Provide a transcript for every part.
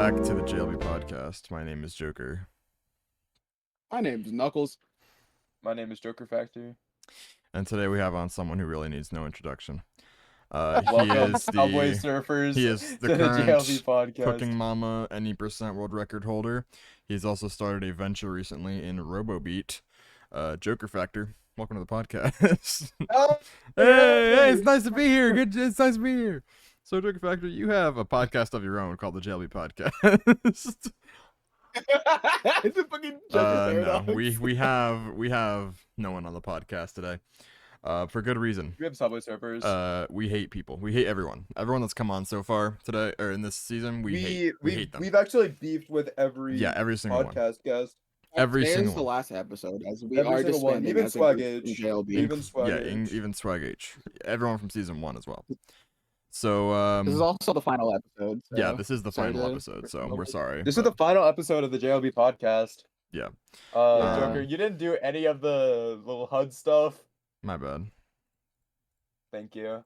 back to the JLB Podcast. My name is Joker. My name's Knuckles. My name is Joker Factory. And today we have on someone who really needs no introduction. He Welcome, is Subway the Surfers. he is the to current JLB Podcast. Cooking Mama any percent world record holder. He's also started a venture recently in RoboBeat. Joker Factor, welcome to the podcast. Oh, hey, it's nice to be here. It's nice to be here. So, Joker Factor, you have a podcast of your own called the JLB Podcast. it's a fucking Joker No, paradox. we have no one on the podcast today. For good reason. We have Subway Surfers. We hate people. We hate everyone. Everyone that's come on so far today or in this season, we hate them. We've actually beefed with every single one. podcast guest. Every Today single is the one. last episode, as we Every are single one. disbanding Even as a Swag group in Age. JLB. Even Swag Age. Even Swag H. Everyone from season 1 as well. So This is also the final episode. So yeah, this is the sorry final to- episode, so we're sorry. This is the final episode of the JLB Podcast. Yeah. Joker, you didn't do any of the little HUD stuff. My bad. Thank you.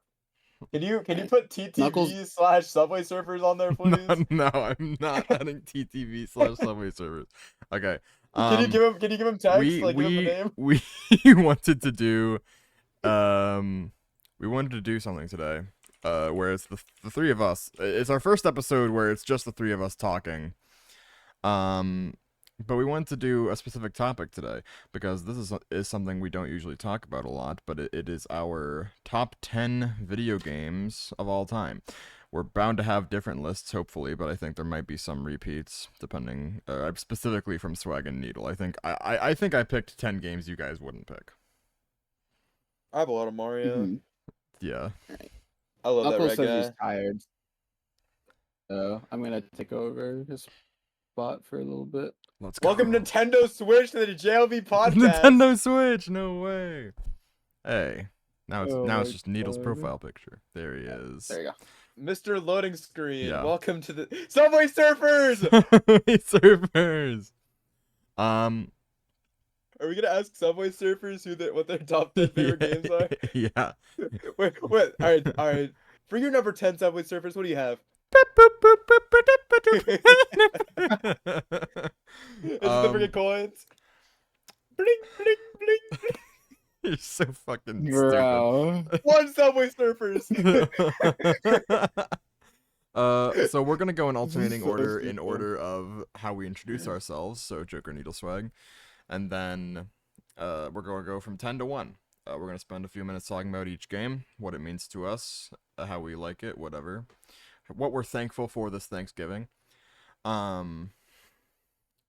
Can you put Knuckles- TTV / Subway Surfers on there, please? No, I'm not adding TTV / Subway servers. Okay. Can you give him text? Give him a name? We wanted to do something today. Where it's the three of us. It's our first episode where it's just the three of us talking. But we wanted to do a specific topic today because this is something we don't usually talk about a lot, but it is our top 10 video games of all time. We're bound to have different lists, hopefully, but I think there might be some repeats, depending, specifically from Swag and Needle. I think I picked 10 games you guys wouldn't pick. I have a lot of Mario. Mhm. Yeah. I love Knuckles that says red he's guy. tired. So I'm gonna take over his spot for a little bit. Let's go. Welcome Nintendo Switch to the JLB Podcast. Nintendo Switch, no way. Hey, now it's Oh now my it's just Needle's God. profile picture. There he is. There you go. Mr. Loading Screen. Yeah. Welcome to the Subway Surfers. Surfers. Are we gonna ask Subway Surfers what their top 10 favorite games are? Yeah. Wait. All right. For your number 10 Subway Surfers, what do you have? Is it the freaking coins? Bling bling bling. You're so fucking stupid. Bro. One Subway Surfers. So we're gonna go in alternating so order in stupid. order of how we introduce ourselves. So Joker, Needle, Swag, and then we're gonna go from 10 to 1. We're gonna spend a few minutes talking about each game, what it means to us, how we like it, whatever, what we're thankful for this Thanksgiving.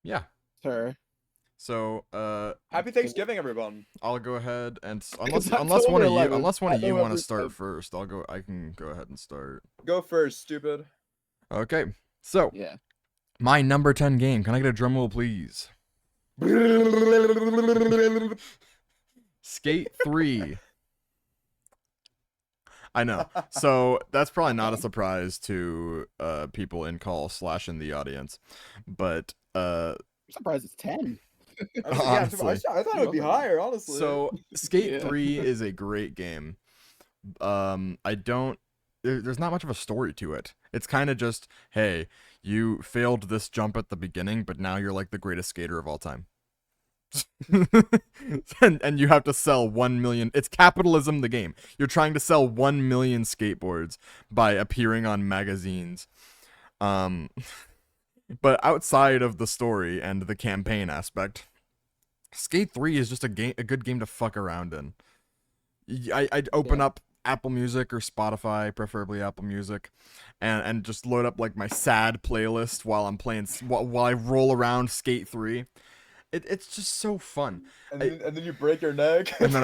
Yeah. Sir. So Happy Thanksgiving, everyone. I'll go ahead and It's unless October one of you 11th. want to November start 10th. first, I can go ahead and start. Go first, stupid. Okay. So, Yeah. my number 10 game. Can I get a drum roll, please? Skate 3. I know. So that's probably not a surprise to people in call / in the audience, but I'm surprised it's 10. Honestly. I thought it would be higher, honestly. so Skate Yeah. 3 is a great game. There's not much of a story to it. It's kind of just, hey, you failed this jump at the beginning, but now you're like the greatest skater of all time. and you have to sell 1 million. It's capitalism, the game. You're trying to sell 1 million skateboards by appearing on magazines. But outside of the story and the campaign aspect, Skate 3 is just a good game to fuck around in. I'd open up Apple Music or Spotify, preferably Apple Music, and just load up like my sad playlist while I'm playing while I roll around Skate 3. It's just so fun. and then you break your neck. And then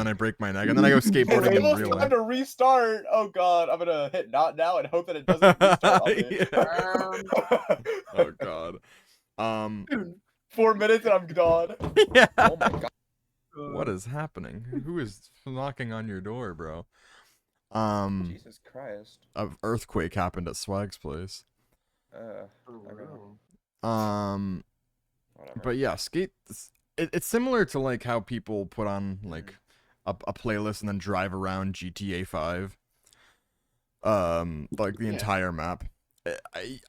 I break my neck, and then I go skateboarding It's in almost real time life. to restart. Oh god, I'm gonna hit not now and hope that it doesn't restart on me. Oh god. 4 minutes and I'm gone. Yeah. Oh my god. What is happening? Who is knocking on your door, bro? Jesus Christ. An earthquake happened at Swag's place. Okay. Whatever. But yeah, Skate. It's similar to like how people put on like a playlist and then drive around GTA 5. Like the Yeah. entire map.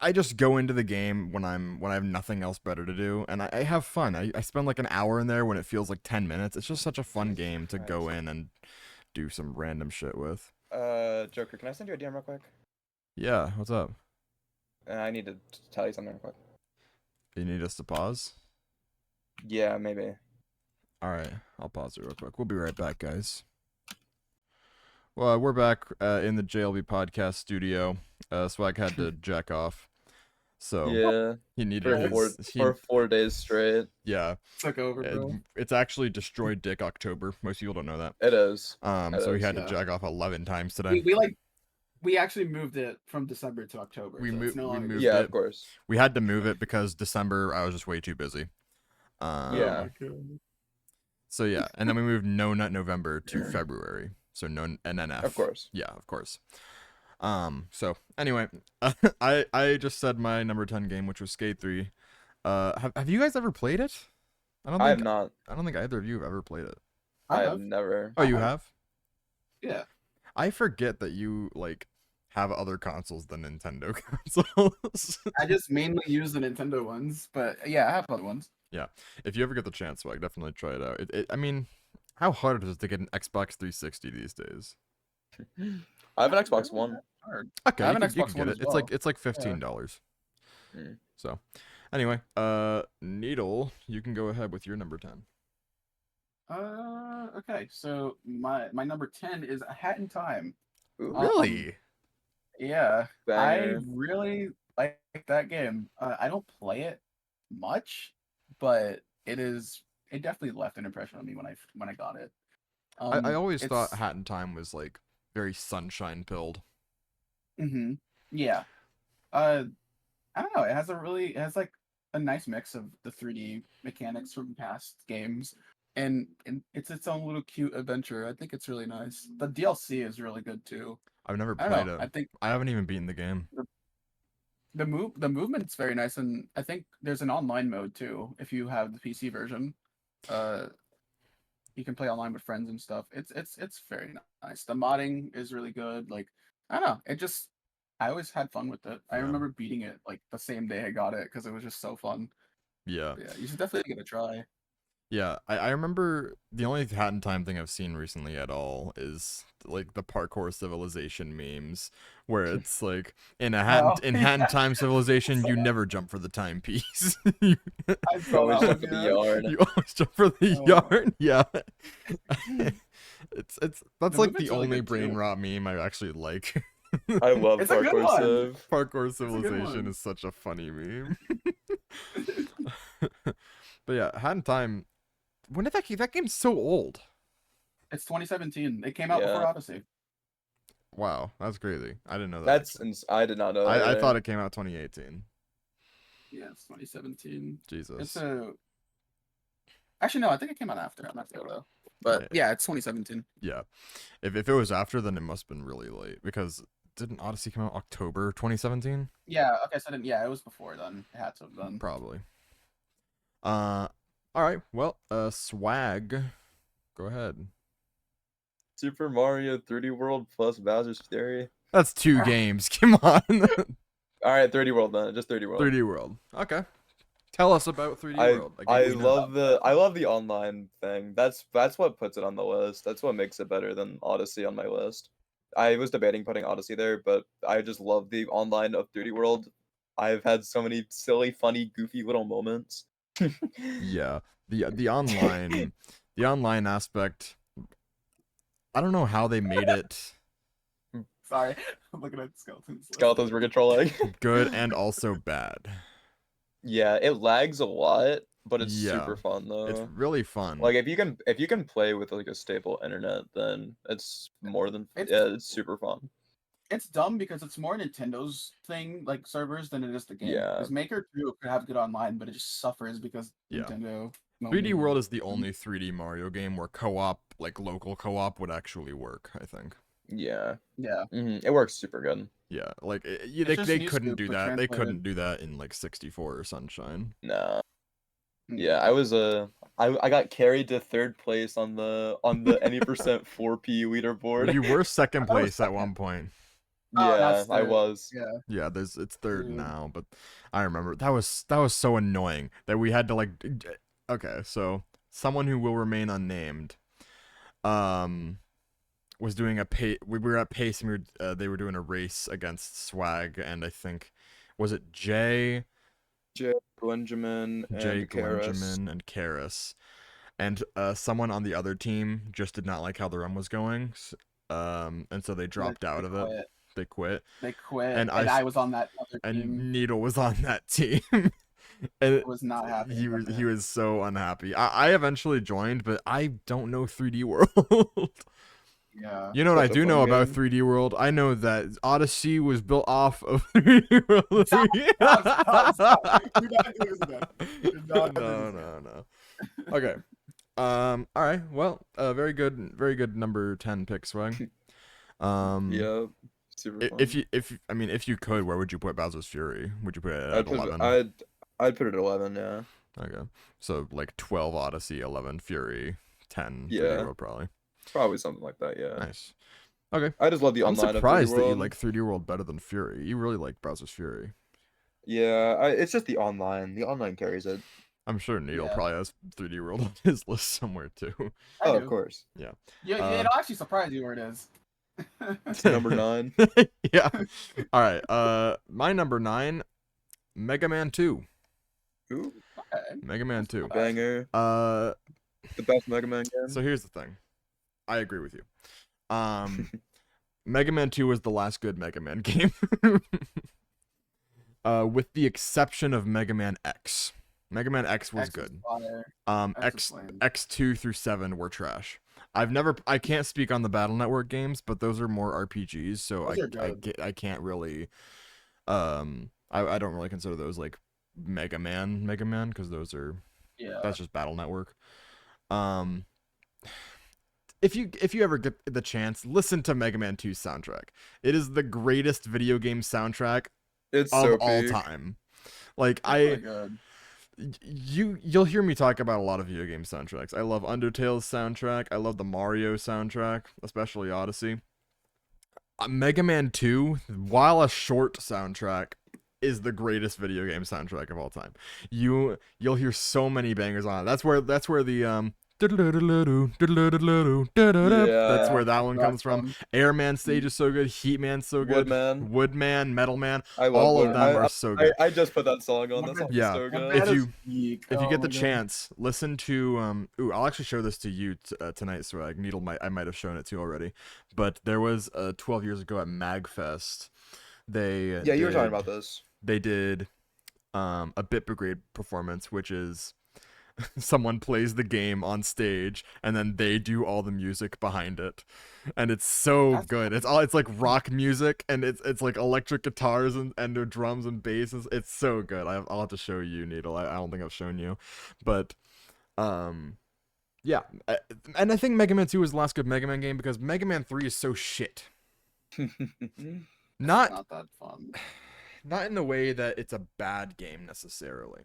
I just go into the game when I have nothing else better to do, and I have fun. I spend like an hour in there when it feels like 10 minutes. It's just such a fun game to go in and do some random shit with. Joker, can I send you a DM real quick? Yeah, what's up? I need to tell you something real quick. You need us to pause? Yeah, maybe. All right, I'll pause it real quick. We'll be right back, guys. Well, we're back in the JLB Podcast studio. Swag had to jack off, so Yeah, he needed for 4 days straight. Yeah, Took over, bro. it's actually Destroy Dick October. Most people don't know that. It is. So he had to yeah. jack off 11 times today. We actually moved it from December to October. We so it's no longer... moved Yeah, it. of course. We had to move it because December I was just way too busy. Yeah. So yeah, and then we moved No Nut November to February. So no NNF. Of course. Yeah, of course. So anyway, I just said my number 10 game, which was Skate 3. Have you guys ever played it? I have not. I don't think either of you have ever played it. I have never. Oh, you have? Yeah. I forget that you like have other consoles than Nintendo consoles. I just mainly use the Nintendo ones, but yeah, I have other ones. Yeah, if you ever get the chance, Swag, definitely try it out. I mean, how hard is it to get an Xbox 360 these days? I have an Xbox One. Okay, I have an you Xbox can One get it. as well. It's like $15. So, anyway, Needle, you can go ahead with your number 10. Okay, so my number 10 is A Hat in Time. Ooh. Really? Yeah, Banger. I really like that game. I don't play it much, but it definitely left an impression on me when I got it. I always thought it's- Hat in Time was like very sunshine pilled. Yeah. I don't know. It has like a nice mix of the 3D mechanics from past games, and it's its own little cute adventure. I think it's really nice. The DLC is really good too. I've never I played don't know. it. I think I haven't even beaten the game. the movement's very nice, and I think there's an online mode too if you have the PC version. You can play online with friends and stuff. It's very nice. The modding is really good. Like, I don't know. I always had fun with it. I Yeah. remember beating it like the same day I got it because it was just so fun. Yeah. But yeah, you should definitely give it a try. Yeah, I remember the only Hat in Time thing I've seen recently at all is like the parkour civilization memes, where it's like in Hat in Time civilization, you never jump for the timepiece. you I saw Always that jump one, for the yeah. yard. you always jump for the Oh. yarn. Yeah, that's The like the movement's really only good, brain too. rot meme I actually like. I love It's a good parkour one. civ. Parkour a good civilization one. is such a funny meme. But yeah, Hat in Time. When did that game's so old? It's 2017. It came out Yeah. before Odyssey. Wow, that's crazy. I didn't know that. That's actually. I did not know. I that. thought it came out 2018. Yeah, it's 2017. Jesus. Actually no, I think it came out after. I'm not sure though. But yeah, it's 2017. Yeah. If it was after, then it must have been really late because didn't Odyssey come out October 2017? Yeah. Okay. So then, yeah, it was before then. It had to have done. Probably. All right. Well, Swag, go ahead. Super Mario 3D World plus Bowser's Fury. That's 2 games. Come on. All right, 3D World then. Just 3D World. 3D World. Okay. Tell us about 3D World. I love the online thing. That's what puts it on the list. That's what makes it better than Odyssey on my list. I was debating putting Odyssey there, but I just love the online of 3D World. I've had so many silly, funny, goofy little moments. Yeah. The online aspect. I don't know how they made it Sorry, I'm looking at skeletons. Skeletons were controlling. good and also bad. Yeah, it lags a lot, but it's Yeah. super fun though. It's really fun. Like if you can play with like a stable internet, then it's more than it's super fun. It's dumb because it's more Nintendo's thing, like servers, than it is the game. Yeah. Because Maker 2 could have good online, but it just suffers because Yeah. Nintendo. 3D World is the only 3D Mario game where co-op, like local co-op, would actually work, I think. Yeah. Yeah. It works super good. Yeah, like It's they just they new couldn't scoop, do but that. They translated. couldn't do that in like 64 or Sunshine. No. Yeah, I was I got carried to 3rd place on the any percent 4P leaderboard. You were second I was place at one point. Oh, Yeah, that's I the was. yeah. Yeah, it's third Dude. now, but I remember that was so annoying that we had to like. Okay, so someone who will remain unnamed, um, was doing a pay. We were at Pace and they were doing a race against Swag, and I think was it Jay, Benjamin, Jay and Karis. Glenjamin and Karis, and someone on the other team just did not like how the run was going, and so they dropped out of it. Quit. They quit, They quit, and and I was on that other and team. Needle was on that team. And I was not happy. he about was that. so unhappy. I eventually joined, but I don't know 3D World. Yeah. You know what I Such a do fun know about game. 3D World? I know that Odyssey was built off of 3D World. Stop. Do not do this again. Do not do No, this no, no. Okay. All right. Well, very good number 10 pick, Swag. Yeah, super fun. If you could, where would you put Bowser's Fury? Would you put it I'd at put 11? I'd put it at 11. Yeah. Okay. So like 12 Odyssey, 11 Fury, 10 3D Yeah. World probably. Probably something like that. Yeah. Nice. Okay. I just love the I'm online surprised of 3D that you World. like 3D World better than Fury. You really like Bowser's Fury. Yeah, it's just the online. The online carries it. I'm sure Needle Yeah. probably has 3D World on his list somewhere too. I Oh, do. of course. Yeah, Uh, it'll actually surprise you where it is. It's number 9. Yeah. All right. My number 9, Mega Man 2. Ooh, Okay. Mega Man 2. banger. Uh, The best Mega Man game. so here's the thing. I agree with you. Mega Man 2 was the last good Mega Man game. With the exception of Mega Man X. Mega Man X was good. Fire. X was lame. X2 through 7 were trash. I can't speak on the Battle Network games, but those are more RPGs, so Those are good. I can't really I don't really consider those like Mega Man because those are Yeah. that's just Battle Network. If you ever get the chance, listen to Mega Man 2's soundtrack. It is the greatest video game soundtrack It's of so all peak. time. Like It's really good. you'll hear me talk about a lot of video game soundtracks. I love Undertale's soundtrack. I love the Mario soundtrack, especially Odyssey. Mega Man 2, while a short soundtrack, is the greatest video game soundtrack of all time. You'll hear so many bangers on it. That's where the that's where that one comes from. Airman stage is so good. Heatman's so good. Woodman, Metal Man, I love all of Wood- them are so good. I just put that song on. That song's Yeah. so good. If That you- is peak. If you Oh get the my God. chance, listen to I'll actually show this to you tonight, Swag. Needle I might have shown it to you already, but there was 12 years ago at MagFest. They Yeah, you were talking about this. They did a Bit Brigade performance, which is someone plays the game on stage and then they do all the music behind it, and it's so That's good. It's like rock music, and it's like electric guitars and the drums and bass. It's so good. I'll have to show you, Needle. I don't think I've shown you, but yeah. And I think Mega Man 2 was the last good Mega Man game because Mega Man 3 is so shit. Not that fun. Not in the way that it's a bad game necessarily.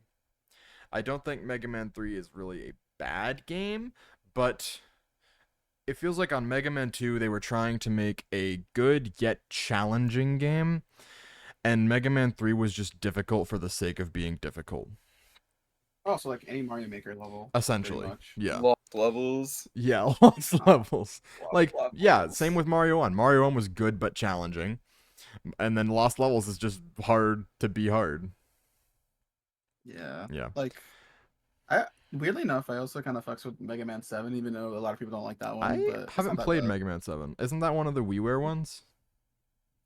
I don't think Mega Man 3 is really a bad game, but it feels like on Mega Man 2 they were trying to make a good yet challenging game, and Mega Man 3 was just difficult for the sake of being difficult. Oh, so like any Mario Maker level. Essentially. pretty much. Yeah. Lost levels. Yeah, lost levels. Lost Like, yeah, levels. same with Mario 1. Mario 1 was good but challenging. And then Lost Levels is just hard to be hard. Yeah. Yeah. Like, weirdly enough, I also kind of fucks with Mega Man 7, even though a lot of people don't like that one. I but it's haven't not that played bad. Mega Man 7. Isn't that one of the WiiWare ones?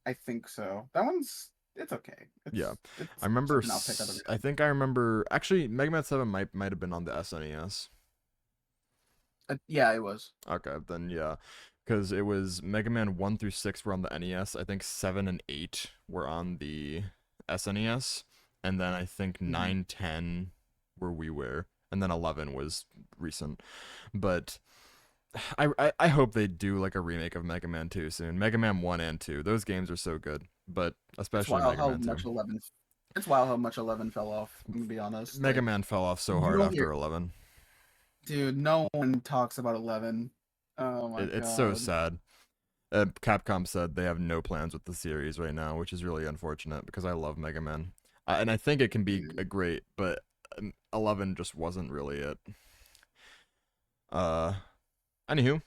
I think so. That one's it's okay. Yeah. It's I remember. something I'll pick up every I time. think I remember. Actually, Mega Man 7 might have been on the SNES. Yeah, it was. Okay, then yeah, because it was Mega Man 1 through 6 were on the NES. I think 7 and 8 were on the SNES, and then I think 9, 10 were WiiWare, and then 11 was recent. But I hope they do like a remake of Mega Man 2 soon. Mega Man 1 and 2, those games are so good, but It's especially wild Mega how Man 2. much 11. It's wild how much 11 fell off. I'm gonna be honest. Mega Like, Man fell off so you hard don't after hear- 11. Dude, no one talks about 11. Oh my god. It's so sad. Capcom said they have no plans with the series right now, which is really unfortunate because I love Mega Man, and I think it can be a great, but 11 just wasn't really it. Anywho,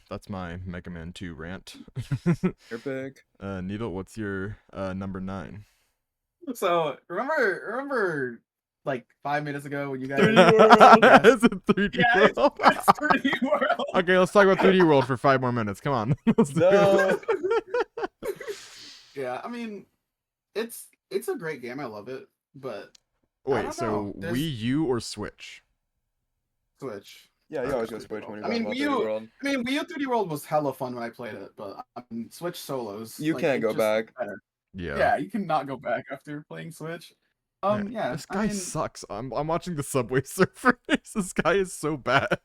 that's my Mega Man 2 rant. You're big. Needle, what's your number 9? So remember like 5 minutes ago when you guys 3D World. Yes. Is it 3D Yeah, it's World? 3D World. Okay, let's talk about 3D World for 5 more minutes. Come on. Let's do No. it. Yeah, I mean, it's a great game. I love it, but I Wait, don't so know. There's- Wii U or Switch? Switch. Yeah, you Okay. always go Switch when you're I mean, talking Wii about 3D U. World. I mean, Wii U 3D World was hella fun when I played it, but Switch solos. You like, can't it go just back. better. Yeah. Yeah, you cannot go back after playing Switch. Man, Yeah. this I guy mean, sucks. I'm watching the Subway Surfer race. This guy is so bad.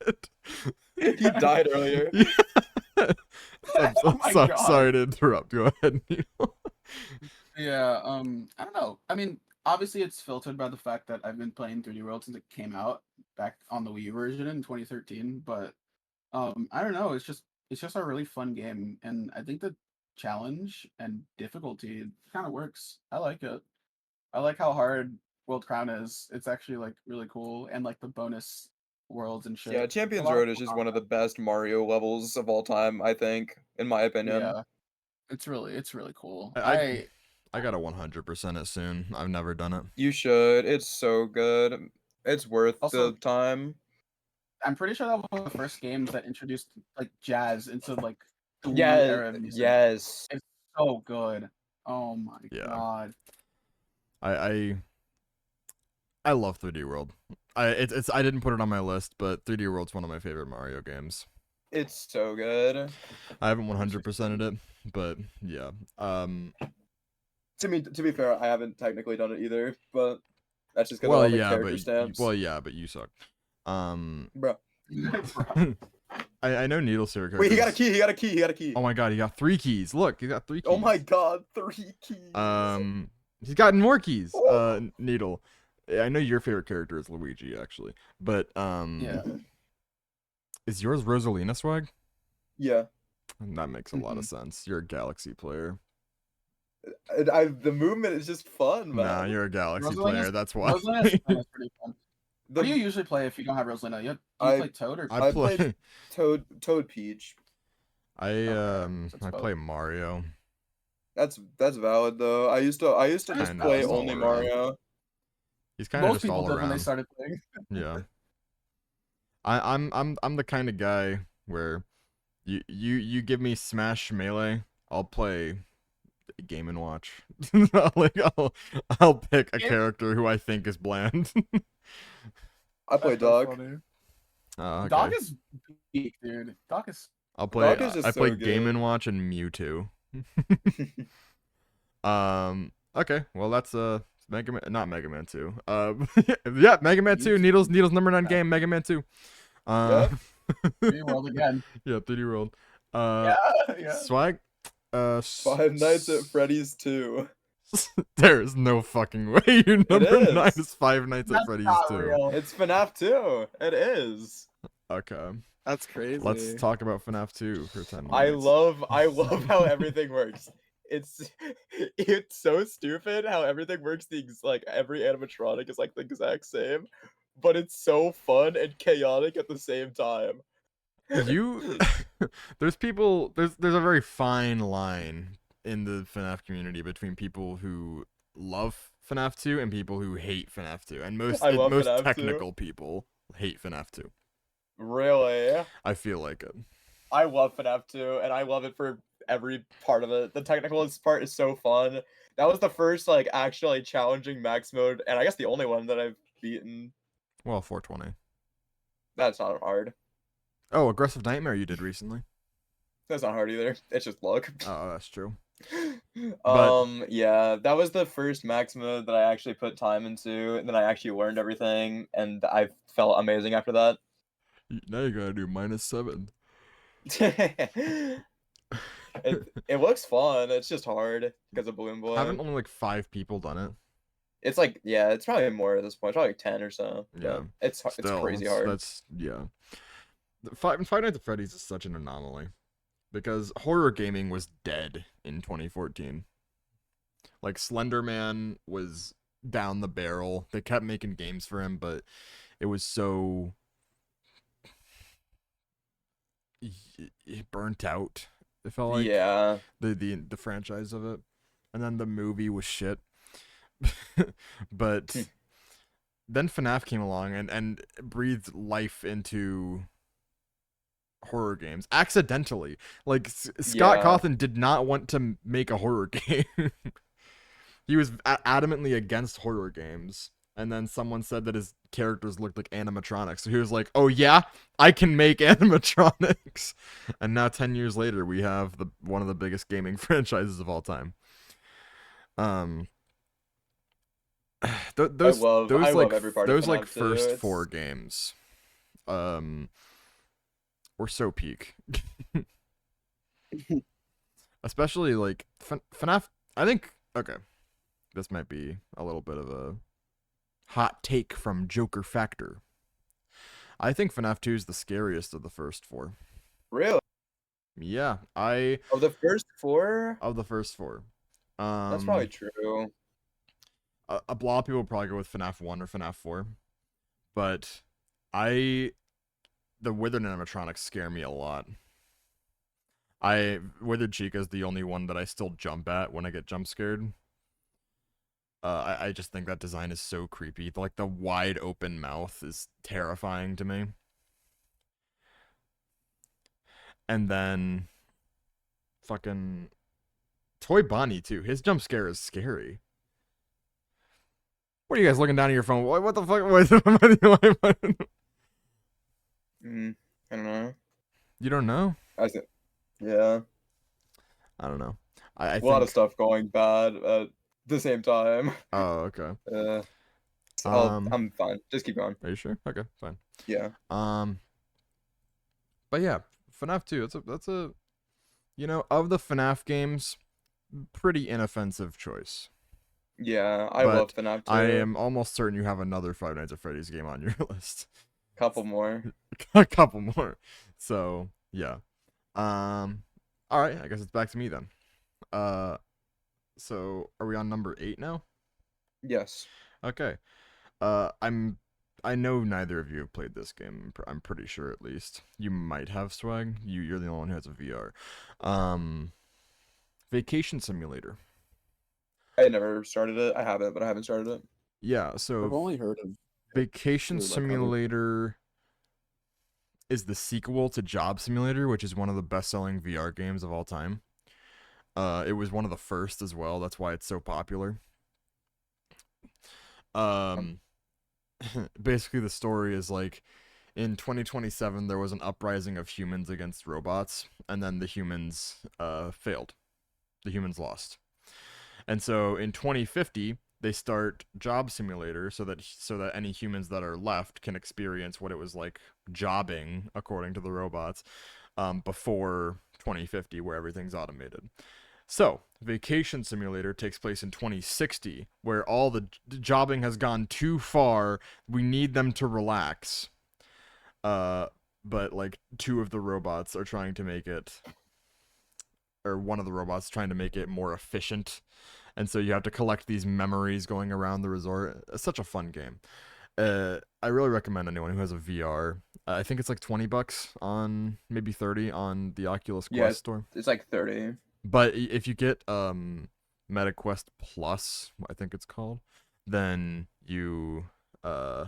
He died earlier. Yeah. I'm Oh my God. sorry to interrupt. Go ahead, Neil. Yeah, I don't know. I mean, obviously it's filtered by the fact that I've been playing 3D World since it came out back on the Wii version in 2013, but I don't know, it's just a really fun game, and I think the challenge and difficulty kind of works. I like it. I like how hard World Crown is. It's actually like really cool, and like the bonus worlds and shit. Yeah, It's a Champions lot of Road is fun just one of the best Mario levels of all time, I think, in my opinion. Yeah, it's really cool. I got to 100% it soon. I've never done it. You should. It's so good. It's worth Also- the time. I'm pretty sure that was one of the first games that introduced like jazz into like the Wii era of music. Yes. It's so good. Oh my Yeah. God. I love 3D World. I didn't put it on my list, but 3D World's one of my favorite Mario games. It's so good. I haven't 100%ed it, but yeah. To be fair, I haven't technically done it either, but that's just because Well, all the yeah, character but stamps. but you suck. Bro. I know Needle's favorite character. Wait, he got a key, he got a key, he got a key. Oh my God, he got 3 keys. Look, he got 3 keys. Oh my God, 3 keys. He's gotten more keys. Oh. Needle. I know your favorite character is Luigi, actually, but Yeah. is yours Rosalina swag? Yeah. That makes a lot of sense. You're a Galaxy player. The movement is just fun, man. Nah, you're a Galaxy Rosalina's- player. That's why. Rosalina's fun, it's pretty fun. The- What do you usually play if you don't have Rosalina? Do you I- play Toad or I I play. played- Toad Peach. I that's I both. play Mario. That's valid though. I used to just I know, play it's all only around. Mario. He's kind of Most just all people did when they around. started playing. Yeah. I'm the kind of guy where you give me Smash Melee, I'll play Game and Watch. Like I'll pick a Game- character who I think is bland. I play That's so Dog. funny. Oh, okay. Dog is peak, dude. Dog is I'll play. Dog is just I play so Game good. and Watch and Mewtwo. Okay. Well, that's Mega Man, not Mega Man 2. Yeah, Mega Man 2. Needle's number 9 game, Mega Man 2. Yeah. 3D World again. Yeah, 3D World. Yeah. Swag. Five Nights at Freddy's 2. There is no fucking way your number 9 is. is Five Nights at That's Freddy's not 2. real. It's FNAF 2. It is. Okay. That's crazy. Let's talk about FNAF 2 for 10 minutes. I love how everything works. It's so stupid how everything works. Like every animatronic is like the exact same, but it's so fun and chaotic at the same time. You there's a very fine line in the FNAF community between people who love FNAF 2 and people who hate FNAF 2, and most I love FNAF 2. technical people hate FNAF 2. Really, I feel like it. I love FNAF 2, and I love it for every part of it. The technical part is so fun. That was the first like actually challenging max mode, and I guess the only one that I've beaten. Well, 420. That's not hard. Oh, Aggressive Nightmare you did recently. That's not hard either. It's just luck. Oh, that's true. Yeah, that was the first max mode that I actually put time into, and then I actually learned everything, and I felt amazing after that. Now you gotta do -7. It looks fun. It's just hard because of Balloon Boy. Haven't only like 5 people done it? It's like, yeah, it's probably more at this point. It's probably like 10 or so. Yeah. It's Still, crazy that's- hard. That's yeah. Five Nights at Freddy's is such an anomaly. because horror gaming was dead in 2014. Like Slender Man was down the barrel. They kept making games for him, but it was so burnt out. It felt like Yeah. the franchise of it, and then the movie was shit. But then FNAF came along and breathed life into horror games accidentally. Like Scott Yeah. Cawthon did not want to make a horror game. He was adamantly against horror games. And then someone said that his characters looked like animatronics. So he was like, "Oh yeah, I can make animatronics." And now 10 years later, we have one of the biggest gaming franchises of all time. Those I love every part of those like FNAF too. first It's- 4 games were so peak. Especially like FNAF. I think, okay, this might be a little bit of a hot take from Joker Factor. I think FNAF 2 is the scariest of the first 4. Really? Yeah, I Of the first 4? of the first 4. That's probably true. A lot of people probably go with FNAF 1 or FNAF 4, but the Withered animatronics scare me a lot. Withered Chica is the only one that I still jump at when I get jump scared. I just think that design is so creepy. Like the wide open mouth is terrifying to me. And then fucking Toy Bonnie too. His jump scare is scary. What are you guys looking down at your phone? What the fuck? I don't know. You don't know? Yeah. I don't know. I A think... lot of stuff going bad at the same time. Oh, okay. I'm fine. Just keep going. Are you sure? Okay, fine. Yeah. But yeah, FNAF 2. That's a of the FNAF games, pretty inoffensive choice. Yeah, I But love FNAF 2. I am almost certain you have another Five Nights at Freddy's game on your list. Couple more. A couple more. So yeah. All right. I guess it's back to me then. So are we on number 8 now? Yes. Okay. I know neither of you have played this game. I'm pretty sure, at least. You might have, Swag. You're the only one who has a VR. Vacation Simulator. I never started it. I haven't, but I haven't started it. Yeah, I've so only heard of Vacation through, like, other- Simulator is the sequel to Job Simulator, which is one of the best-selling VR games of all time. It was one of the first as well. That's why it's so popular. Basically the story is like in 2027 there was an uprising of humans against robots, and then the humans failed. The humans lost. And so in 2050 they start Job Simulator so that any humans that are left can experience what it was like jobbing according to the robots before 2050, where everything's automated. So, Vacation Simulator takes place in 2060, where all the jobbing has gone too far. We need them to relax. But like 2 of the robots are trying to make it, or one of the robots trying to make it more efficient. And so you have to collect these memories going around the resort. It's such a fun game. I really recommend anyone who has a VR. I think it's like $20 on, maybe 30 on the Oculus Quest store. It's like 30. But if you get MetaQuest Plus, I think it's called, then you might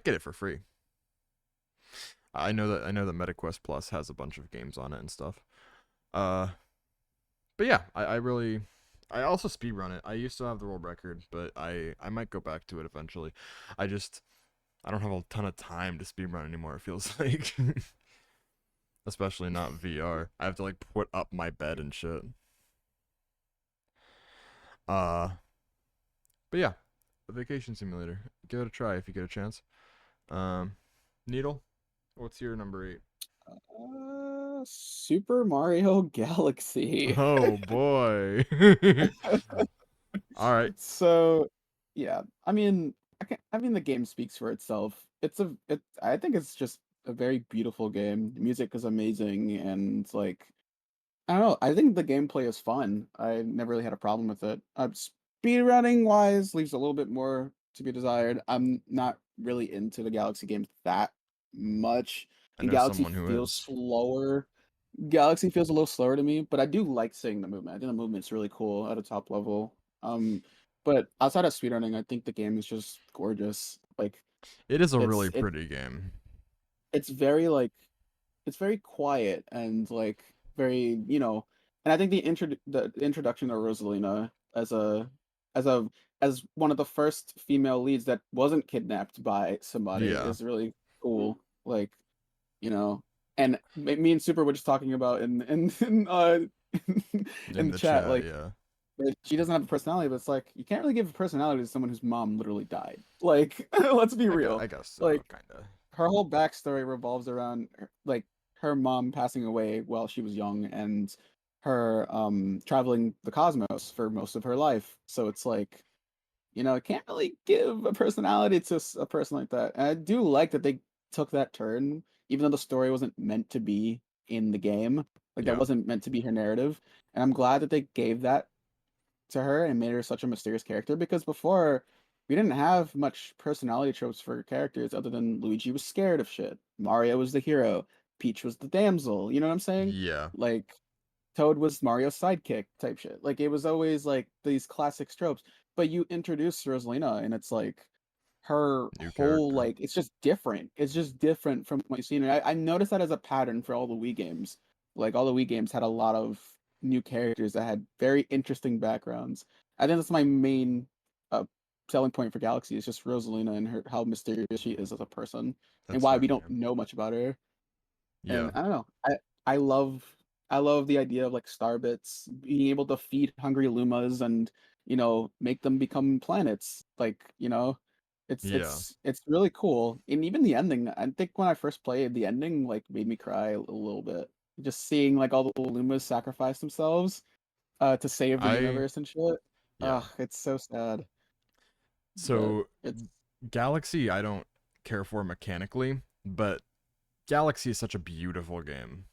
get it for free. I know that MetaQuest Plus has a bunch of games on it and stuff. But yeah, I also speedrun it. I used to have the world record, but I might go back to it eventually. I don't have a ton of time to speedrun anymore, it feels like. Especially not VR. I have to like put up my bed and shit. But yeah, the Vacation Simulator. Give it a try if you get a chance. Needle, what's your number 8? Super Mario Galaxy. Oh boy. All right. So, yeah, I mean, the game speaks for itself. I think it's just a very beautiful game. The music is amazing, and like I don't know. I think the gameplay is fun. I never really had a problem with it. Speedrunning wise leaves a little bit more to be desired. I'm not really into the Galaxy games that much, I and know Galaxy someone who feels is. slower. Galaxy feels a little slower to me, but I do like seeing the movement. I think the movement's really cool at a top level. But outside of speedrunning, I think the game is just gorgeous. Like It is a it's really pretty game. it's very like it's very quiet and like very and I think the introduction of Rosalina as a as a as one of the first female leads that wasn't kidnapped by somebody Yeah, is really cool. Like you know and me and Super were just talking about in in in the the chat chat. like Yeah, that she doesn't have a personality, but it's like you can't really give a personality to someone whose mom literally died. Like let's be I real. guess so. Like Kind of. her whole backstory revolves around like her mom passing away while she was young and her traveling the cosmos for most of her life. So it's like, it can't really give a personality to a person like that. And I do like that they took that turn, even though the story wasn't meant to be in the game. Like that Yeah, wasn't meant to be her narrative. And I'm glad that they gave that to her and made her such a mysterious character because before we didn't have much personality tropes for characters other than Luigi was scared of shit, Mario was the hero, Peach was the damsel. You know what I'm saying? yeah. Like Toad was Mario's sidekick type shit. Like it was always like these classic tropes. But you introduce Rosalina and it's like her New whole character. like it's just different. It's just different from what you've seen. And I noticed that as a pattern for all the Wii games. Like all the Wii games had a lot of new characters that had very interesting backgrounds. I think that's my main uh, selling point for Galaxy is just Rosalina and her how mysterious she is as a person and That's why fair. we don't Yeah. know much about her. And Yeah. I don't know. I love I love the idea of like star bits being able to feed hungry Lumas and make them become planets. Like it's Yeah. it's it's really cool. And even the ending, I think when I first played, the ending like made me cry a little bit. Just seeing like all the Lumas sacrifice themselves to save the I universe and shit. yeah. Ugh, it's so sad. But So it's Galaxy, I don't care for mechanically, but Galaxy is such a beautiful game.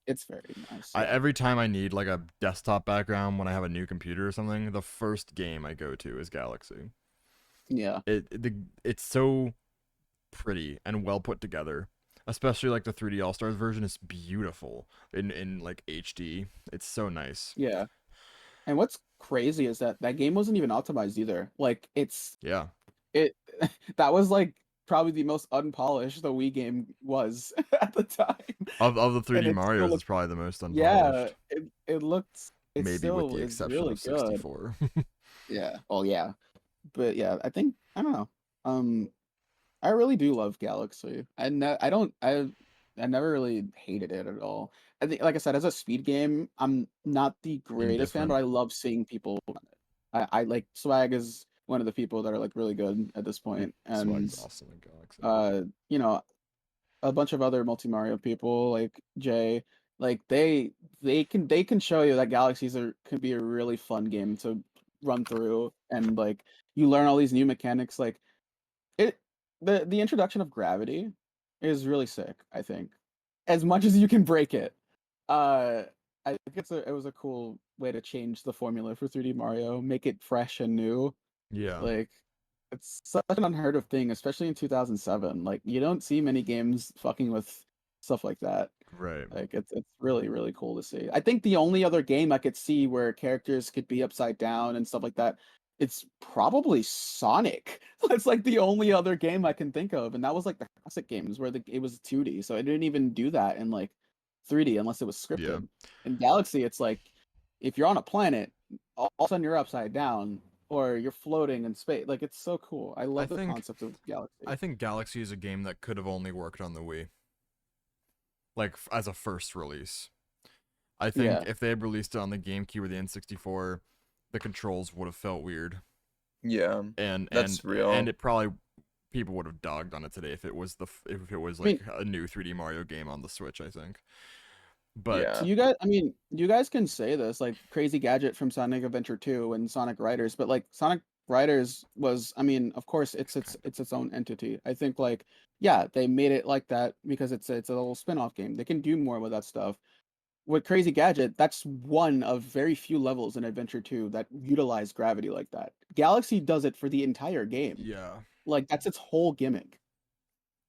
it's very nice. I Yeah. every time I need like a desktop background when I have a new computer or something, the first game I go to is Galaxy. Yeah. It's so pretty and well put together. Especially like the 3D All Stars version is beautiful in like HD. It's so nice. Yeah. And what's crazy is that that game wasn't even optimized either. Like Yeah. it that was like probably the most unpolished the Wii game was at the time. Of the And 3D it still Marios, it's looked probably the most yeah, unpolished. it Maybe with still the is exception really of good. 64. Yeah. Oh yeah. But yeah, I don't know. Um I really do love Galaxy. I don't I never really hated it at all. I think like I said, as a speed game, I'm not the greatest fan, but Indifferent. I love seeing people run it. I like Swag is one of the people that are like really good at this point. And Swag's awesome in Galaxy. uh, you know, a bunch of other multi Mario people like Jay, like they can show you that Galaxies are can be a really fun game to run through and like you learn all these new mechanics like it the introduction of gravity is really sick, I think. As much as you can break it. Uh I think it was a cool way to change the formula for 3D Mario, make it fresh and new. Yeah. Like it's such an unheard of thing, especially in 2007. Like you don't see many games fucking with stuff like that. Right. Like it's really really cool to see. I think the only other game I could see where characters could be upside down and stuff like that, it's probably Sonic. It's like the only other game I can think of, and that was like the classic games where it was 2D, so I didn't even do that in like 3D unless it was Yeah. scripted. In Galaxy, it's like if you're on a planet, all of a sudden you're upside down or you're floating in space. Like it's so cool. I I love the think concept of Galaxy. I think Galaxy is a game that could have only worked on the Wii. Like as a first release. I think Yeah. if they had released it on the GameCube or the N64, the controls would have felt weird. Yeah, And that's real. it probably people would have dogged on it today if it was if it was I mean, like a new 3D Mario game on the Switch, I think. so But Yeah. you guys can say this like Crazy Gadget from Sonic Adventure 2 and Sonic Riders, but like Sonic Riders was, I mean, of course, it's its own entity. I think like, yeah, they made it like that because it's a little spin-off game. They can do more with that stuff. With Crazy Gadget, that's one of very few levels in Adventure 2 that utilize gravity like that. Galaxy does it for the entire game. Yeah. Like that's its whole gimmick,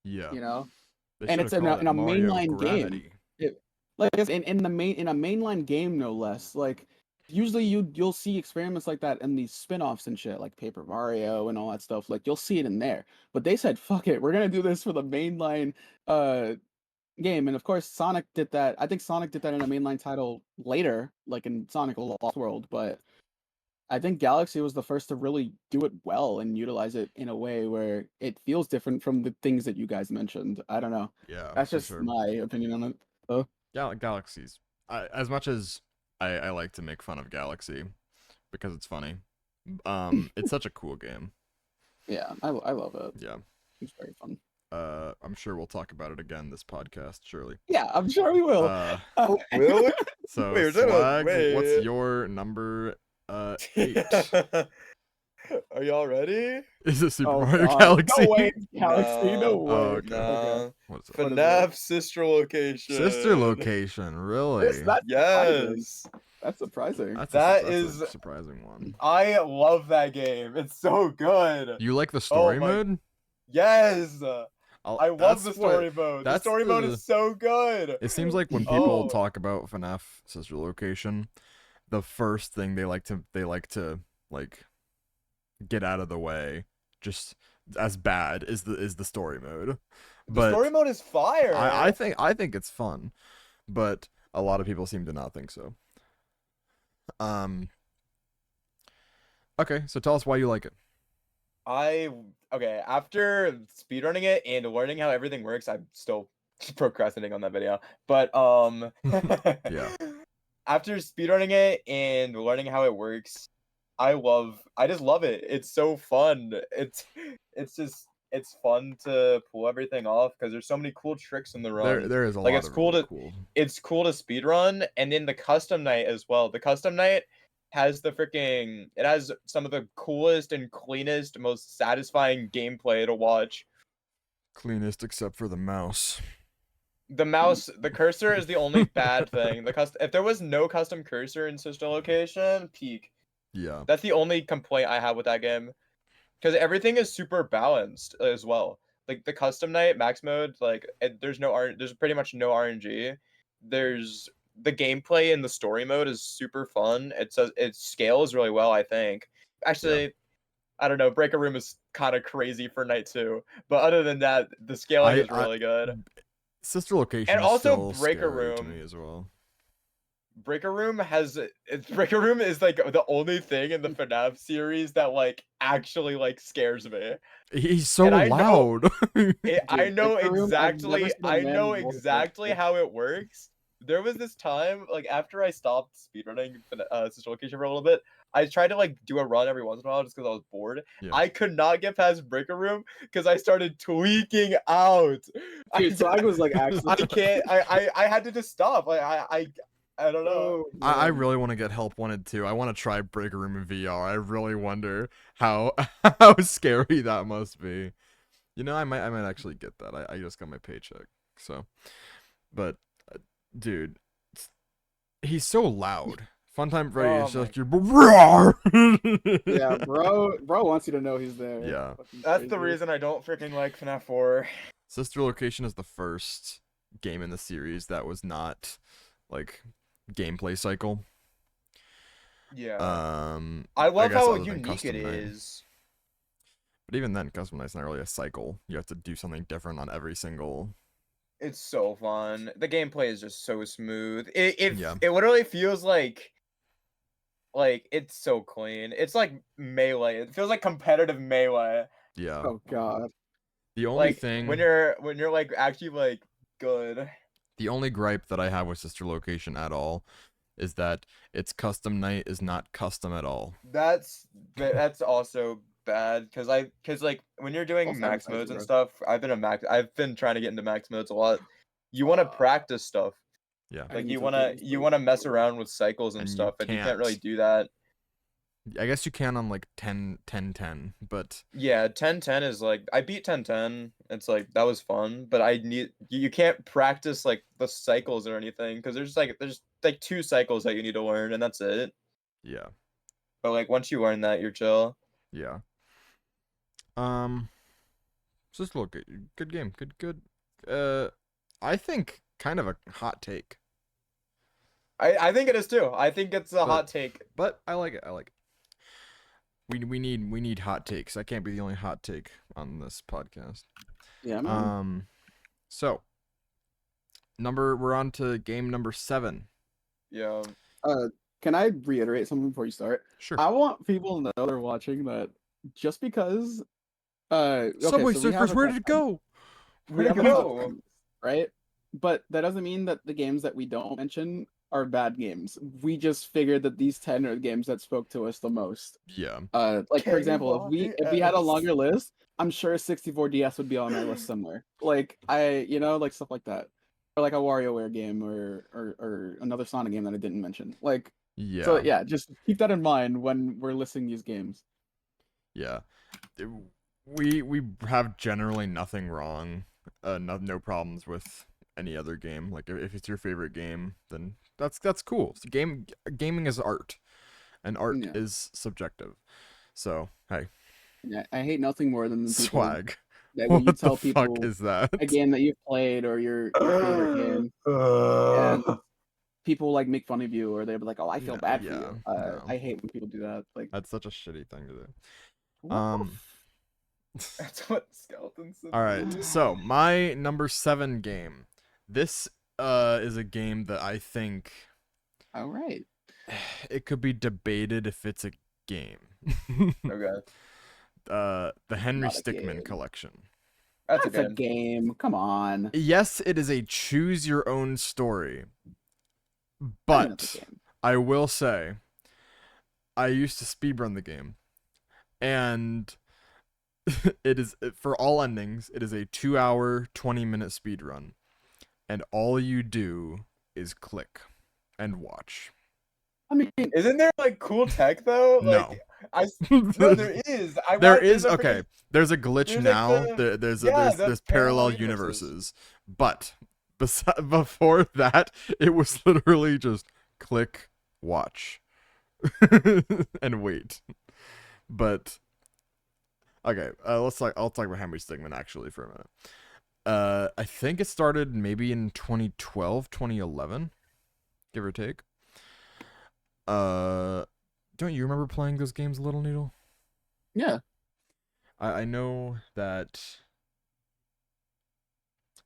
Yeah. you know? They And should it's have in a, called in it a Mario mainline game. Gravity. Like it's in the main in a mainline game no less. Like usually you'll see experiments like that in these spin-offs and shit, like Paper Mario and all that stuff. Like you'll see it in there. But they said, fuck it, we're gonna do this for the mainline game. And of course Sonic did that. I think Sonic did that in a mainline title later, like in Sonic Lost World, but I think Galaxy was the first to really do it well and utilize it in a way where it feels different from the things that you guys mentioned. I don't know. Yeah, That's for just sure. my opinion on it. Though. Galaxies. As much as I like to make fun of Galaxy because it's funny, it's such a cool game. Yeah, I love it. Yeah. It's very fun. I'm sure we'll talk about it again this podcast, surely. Yeah, I'm sure we will. Will we? So Wait, we're talking about- Swag, what's wait. your number 8? Are y'all ready? Is it Super Oh, Mario God. Galaxy? No way, Galaxy. No way. Oh, okay. Nah. What is it? What is FNAF sister location. Sister location, really? That's surprising. Yes. That's surprising. That's That that's is- a surprising one. I love that game. It's so good. You like the story my- mode? Yes. I love the That's what- story mode. The that's story mode the- is so good. It seems like when people Oh. talk about FNAF sister location, the first thing they like to like get out of the way, just as bad is the story mode. The But story mode is fire. I think it's fun, but a lot of people seem to not think so. Okay, so tell us why you like it. Okay, after speedrunning it and learning how everything works, I'm still procrastinating on that video. But Yeah. After speedrunning it and learning how it works, I just love it. It's so fun. It's fun to pull everything off because there's so many cool tricks in the run. There is a Like, lot it's of cool really to- cool. It's cool to speedrun, and then the custom night as well. The custom night has it has some of the coolest and cleanest, most satisfying gameplay to watch. Cleanest except for the mouse. The cursor is the only bad thing. If there was no custom cursor in sister location, peak. Yeah. That's the only complaint I have with that game, because everything is super balanced as well. Like the custom night max mode, there's pretty much no RNG. There's the gameplay in the story mode is super fun. It scales really well, I think. Actually, I don't know. Breaker Room is kind of crazy for night 2, but other than that, the scaling is really good. Sister location And is also still Breaker scary to Room. me as well. Breaker Room is like the only thing in the FNAF series that like actually like scares me. He's so And I know- loud. I know Breaker Room, I've never exactly. seen a I man know more exactly vocal. how it works. There was this time, like after I stopped speedrunning Sister Location for a little bit, I tried to like do a run every once in a while just because I was bored. Yeah. I could not get past Breaker Room because I started tweaking out. Dude, Swag was like actually. I can't. I had to just stop. I don't know. Oh, I man. really want to get Help Wanted too. I want to try Breaker Room in VR. I really wonder how how scary that must be. You know, I might actually get that. I just got my paycheck, so. But, dude, he's so loud. Funtime Freddy is Oh just your roar. Yeah, bro wants you to know he's there. Yeah. Fucking That's the crazy. reason I don't freaking like FNAF 4. Sister Location is the first game in the series that was not like gameplay cycle. Yeah. I I love guess how other than unique Custom it Night. is. But even then, Custom Night's not really a cycle. You have to do something different on every single. It's so fun. The gameplay is just so smooth. Yeah. It literally feels like it's so clean. It's like Melee. It feels like competitive Melee. Yeah. Oh god. The only Like thing, when you're like actually like good. the only gripe that I have with Sister Location at all is that its Custom Night is not custom at all. That's also bad because like when you're doing Also max advertising, modes and bro. stuff, I've been trying to get into max modes a lot. You want to practice stuff. Yeah. I Like need you to want do to this you too. want to mess around with cycles and And you stuff, and you can't really can't. do that. I guess you can on like 10, but Yeah, 10-10 is like I beat 10-10. It's like that was fun, but I need you can't practice like the cycles or anything because there's 2 cycles that you need to learn and that's it. yeah, But like once you learn that, you're chill. yeah. Um, it's just a little good game, good. I think kind of a hot take, I think it is too. I think it's a but hot take. but I like it. I like it. We need hot takes. I can't be the only hot take on this podcast. Yeah, man. So we're on to game number 7. Yeah. Can I reiterate something before you start? Sure. I want people to know they're watching that just because okay, Subway so we have Surfers, a where top did it 10, go? we Where'd have it a top go? 10 list, right? But that doesn't mean that the games that we don't mention are bad games. We just figured that these 10 are the games that spoke to us the most. Yeah. Like for example, if we had a longer list, I'm sure 64DS would be on my list somewhere. Like like stuff like that. Or like a WarioWare game or another Sonic game that I didn't mention. Like so Yeah. yeah, just keep that in mind when we're listing these games. Yeah. We have generally nothing wrong. No problems with any other game. Like if it's your favorite game, then that's cool. Gaming is art, and art Yeah. is subjective. So hey, Yeah, I hate nothing more than the people swag. that when you What the tell fuck people is that? a game that you've played or your favorite game, and people like make fun of you or they're like, "Oh, I feel bad for Yeah, you." no. I hate when people do that. Like, That's such a shitty thing to do. what That's what skeletons said. All right. So, my number 7 game. This is a game that I think all right. it could be debated if it's a game. Okay. The Henry Not a Stickmin game. collection. That's That's a a game. game. Come on. Yes, it is a choose your own story. I think But that's a game. I will say I used to speedrun the game. And it is for all endings, it is a 2-hour, 20-minute speedrun. And all you do is click and watch. I mean, Isn't there like cool tech though? No. No, there is. There's a glitch there's like now. the- There's yeah, the there's parallel parallel universes. But before that, it was literally just click, watch, and wait. But okay, I'll talk about Henry Stigman actually for a minute. I think it started maybe in 2012, 2011, give or take. Don't you remember playing those games, Little Needle? yeah. I know that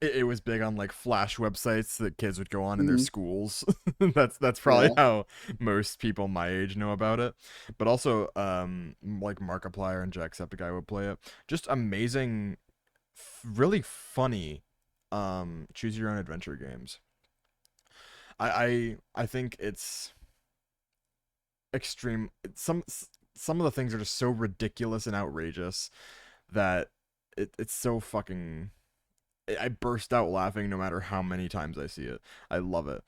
it was big on like Flash websites that kids would go on in their Mhm. schools. That's probably Yeah. how most people my age know about it. But also, like Markiplier and Jacksepticeye would play it. Just amazing, really funny, choose your own adventure games. I think it's extreme. Some of the things are just so ridiculous and outrageous that it's so fucking. I burst out laughing no matter how many times I see it. I love it.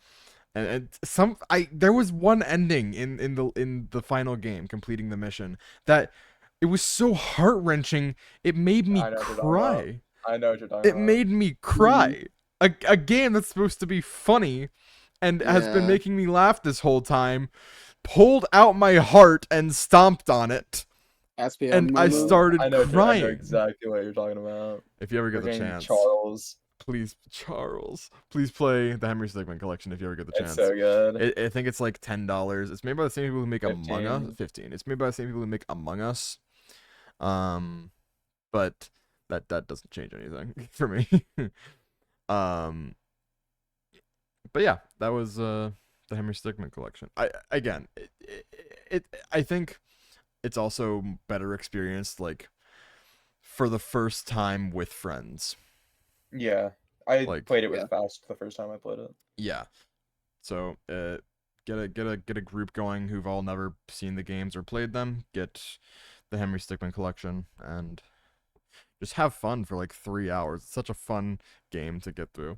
And there was one ending in the final game, completing the mission, that it was so heart-wrenching. It made me I know what you're talking cry. I know what you're talking It about. made me cry. A game that's supposed to be funny and has been Yeah. making me laugh this whole time pulled out my heart and stomped on it. SPM. And I Momo. started I know crying. exactly what you're talking about. If you ever get the Freaking chance, Charles. please play the Henry Stickmin collection if you ever get the chance. It's so good. I think it's like $10. It's made by the same people who make Among Us. 15. 15. It's made by the same people who make Among Us. But that doesn't change anything for me. But yeah, that was the Henry Stickmin collection. I think it's also better experienced like for the first time with friends. Yeah. I Like- played it with Yeah. Fast the first time I played it. Yeah. So get a group going who've all never seen the games or played them. Get the Henry Stickmin collection and just have fun for like 3 hours. It's such a fun game to get through.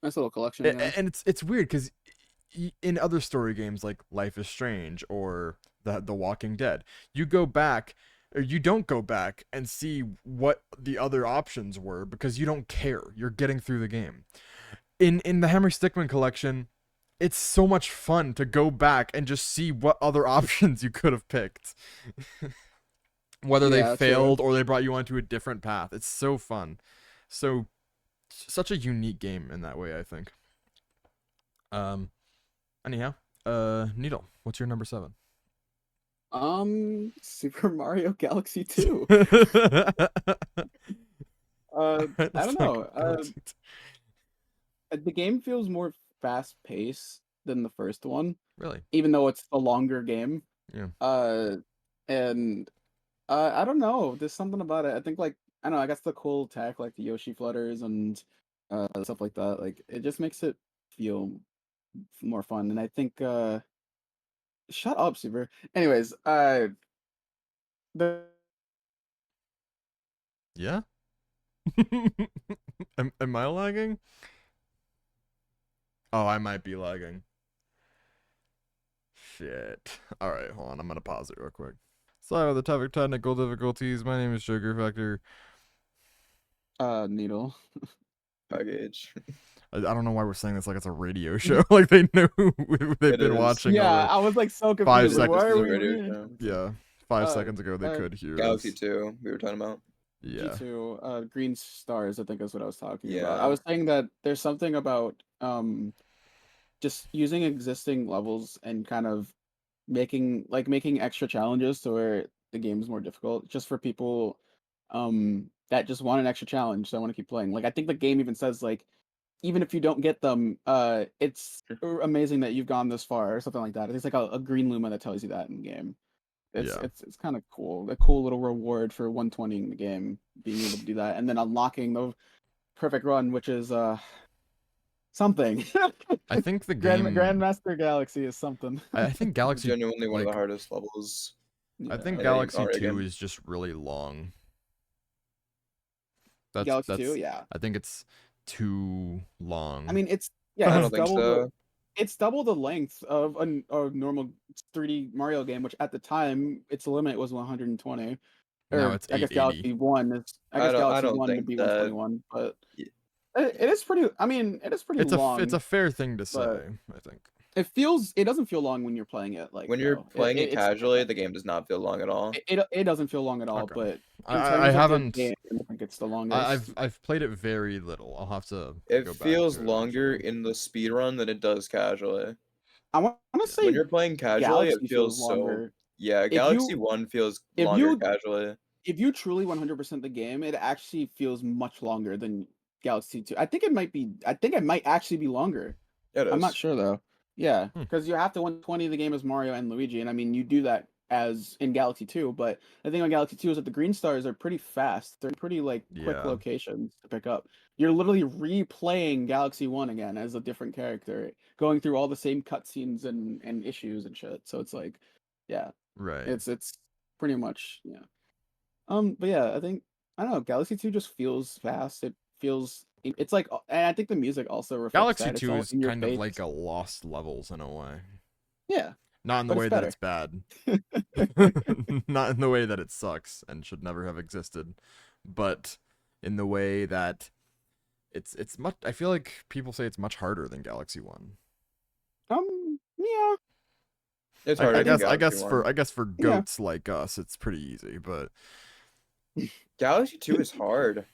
Nice little collection. And, Yeah. and it's weird because in other story games like Life is Strange or The Walking Dead. You go back, or you don't go back and see what the other options were because you don't care. You're getting through the game. In the Henry Stickmin collection, it's so much fun to go back and just see what other options you could have picked. Whether they Yeah, failed or they brought you onto a different path. It's so fun. So such a unique game in that way, I think. Anyhow, Needle, what's your number 7? Super Mario Galaxy 2. I don't know. The game feels more fast paced than the first one, Really? even though it's a longer game. Yeah. And I don't know. There's something about it. I think like I don't know. I guess the cool tech, like the Yoshi flutters and stuff like that. Like it just makes it feel more fun. And I think shut up, Super. Anyways, the Yeah? Am I lagging? Oh, I might be lagging. Shit. Alright, hold on. I'm gonna pause it real quick. Sorry about the topic technical difficulties. My name is Sugar Factor. Needle. Package. I don't know why we're saying this like it's a radio show. Like they know who they've It been is. watching. Yeah, over- I was like so 5 confused. Like, seconds why This are is a we radio reading? show. Yeah, 5 Uh, seconds ago they could hear Galaxy us. 2, we were talking about. Yeah. G2, green stars, I think is what I was talking about. Yeah. I was saying that there's something about just using existing levels and kind of making extra challenges to where the game's more difficult just for people that just want an extra challenge, that want to keep playing. Like I think the game even says like even if you don't get them, it's amazing that you've gone this far or something like that. It's like a green luma that tells you that in the game. Yeah. It's kind of cool. A cool little reward for 120ing the game, being able to do that, and then unlocking the perfect run, which is something. I think the game. Grandmaster Galaxy is something. I think Galaxy. Genuinely one of the like, hardest levels. I think Yeah. Galaxy Mario 2 game. is just really long. That's Galaxy 2, yeah. I think it's too long. I mean, it's I it's don't think double so. it's double the length of a normal 3D Mario game, which at the time its limit was 120. Now Or it's I guess 880. Galaxy 1 is I don't Galaxy 1 would think be that- 121, but Yeah. it is pretty. I mean, it is pretty it's long. a fair thing to say, but- I think. It doesn't feel long when you're playing it. Like When you're though. playing it it's- casually, the game does not feel long at all. it doesn't feel long at all. Okay. But in I terms of the haven't. game, I think it's the longest. I've played it very little. I'll have to. It go back feels to it, longer actually. in the speedrun than it does casually. I want to say When you're playing casually, Galaxy it feels so. longer. Yeah, Galaxy 1 feels if longer you- casually. If you truly 100% the game, it actually feels much longer than Galaxy 2. I think it might actually be longer. It is. I'm not sure though. Yeah, Hmm. because you have to 120 the game as Mario and Luigi, and I mean you do that as in Galaxy 2. But the thing on Galaxy 2 is that the green stars are pretty fast. They're pretty like quick Yeah. locations to pick up. You're literally replaying Galaxy 1 again as a different character, going through all the same cutscenes and issues and shit. So it's like, yeah, Right. it's pretty much yeah. But yeah, I think I don't know. Galaxy 2 just feels fast. It's like, and I think the music also reflects Galaxy that. It's 2 all is in your kind of face. like a Lost Levels in a way. Yeah. Not in the But way it's that it's bad. Not in the way that it sucks and should never have existed, but in the way that it's much. I feel like people say it's much harder than Galaxy 1. Yeah. It's I, harder I than guess I guess Galaxy for 1. I guess for Yeah. goats like us, it's pretty easy. But Galaxy 2 is hard.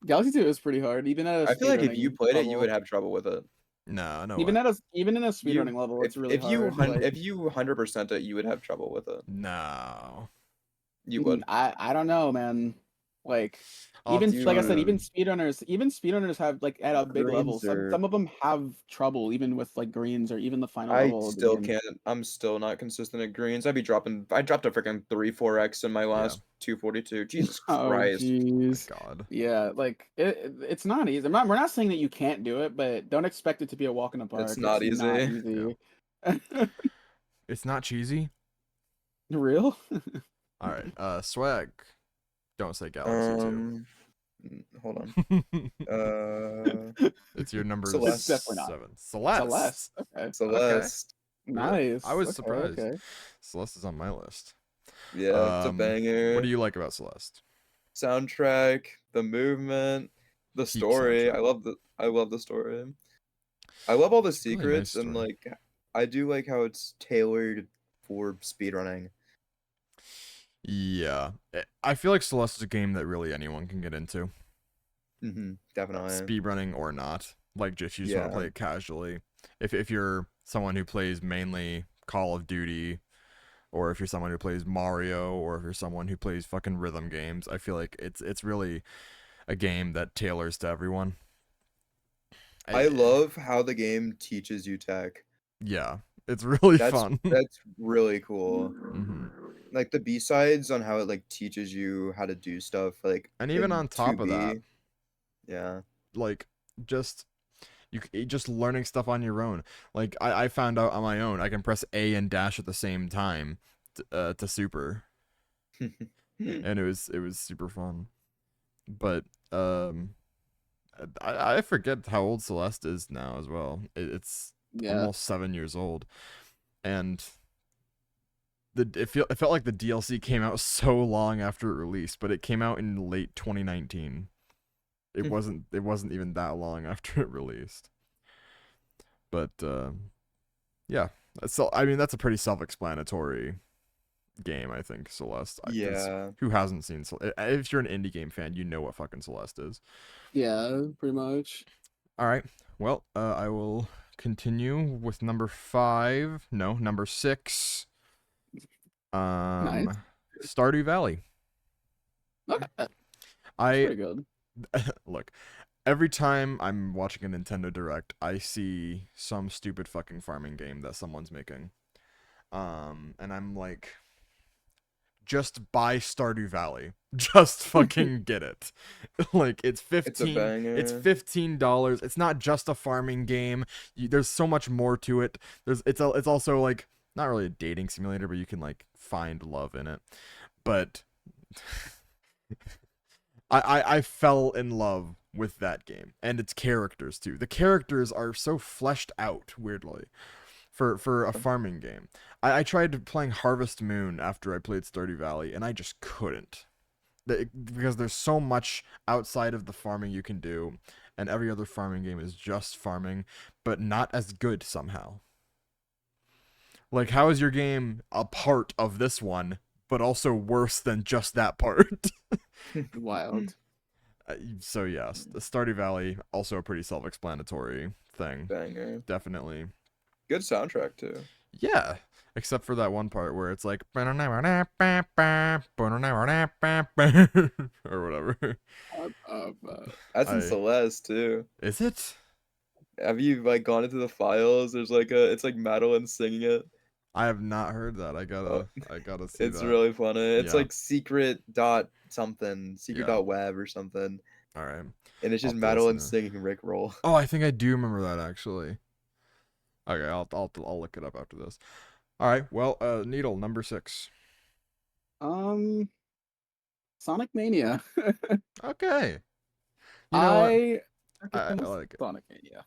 Galaxy 2 is pretty hard, even at a I feel like if speedrunning you played it, you level. would have trouble with it. no, no. Even way. even in a speedrunning level, it's really if you hard. Like, if you 100% it, you would have trouble with it. No. You would. I don't know, man. Like I'll even have to like I try said, to- even speedrunners have like at a big level. Greens are- Some of them have trouble even with like greens or even the final I level. of the still game. can't. I'm still not consistent at greens. I dropped a freaking 3-4x in my last 242. Jesus Oh Christ. jeez. God. Yeah, like it's not easy. We're not saying that you can't do it, but don't expect it to be a walk in the park. It's not easy. easy. It's not cheesy. Real? All right. Swag. Don't say Galaxy Hold on. 2. It's your number Celeste. It's definitely not. 7. Celeste. Celeste. Okay. Celeste. Really? Nice. I was Okay, surprised. okay. Celeste is on my list. Yeah, it's a What banger. do you like about Celeste? Soundtrack, the movement, the Peak story. soundtrack. I love the story. I love all the It's a really nice secrets and story. like I do like how it's tailored for speedrunning. Yeah. I feel like Celeste is a game that really anyone can get into, Definitely. speedrunning or not. Like, if you just want to Yeah. play it casually. If you're someone who plays mainly Call of Duty, or if you're someone who plays Mario, or if you're someone who plays fucking rhythm games, I feel like it's really a game that tailors to everyone. I I- love how the game teaches you tech. yeah, it's really That's fun. that's really cool. hmm Like the B-sides on how it like teaches you how to do stuff like And even in on top of 2B. that, Yeah. like, just just learning stuff on your own. Like, I found out on my own I can press A and dash at the same time to super, and it was super fun. But I forget how old Celeste is now as well. It's Yeah. almost 7 years old, and it felt like the DLC came out so long after it released, but it came out in late 2019. It wasn't even that long after it released. But yeah, so I mean that's a pretty self-explanatory game, I think, Celeste. 'Cause Yeah. who hasn't seen if you're an indie game fan, you know what fucking Celeste is. Yeah, pretty much. All right. Well, I will continue with number 5. No, number 6. Nice. Stardew Valley. Okay, that's I pretty good. look, every time I'm watching a Nintendo Direct, I see some stupid fucking farming game that someone's making. And I'm like, just buy Stardew Valley. Just fucking get it. Like, it's It's a 15 banger. it's $15. It's not just a farming game. There's so much more to it. It's also like not really a dating simulator, but you can like find love in it. But I fell in love with that game and its characters too. The characters are so fleshed out weirdly for a farming game. I tried playing Harvest Moon after I played Stardew Valley, and I just couldn't. Because there's so much outside of the farming you can do, and every other farming game is just farming, but not as good somehow. Like, how is your game a part of this one, but also worse than just that part? Wild. So yes, the Stardew Valley, also a pretty self-explanatory thing. Banger. Definitely. Good soundtrack too. Yeah, except for that one part where it's like or whatever. That's in I- Celeste too. Is it? Have you like gone into the files? There's like it's like Madeline singing it. I have not heard that. I Oh, gotta see it's that. really funny. It's Yeah. like secret dot something, secret Yeah. dot web or something, All right. and it's I'll just have to Madeline listen singing Rick Roll. Oh, I think I do remember that actually. Okay, I'll look it up after this. All right. Well, Needle number 6. Sonic Mania. Okay. You know what? I I like it. Sonic Mania.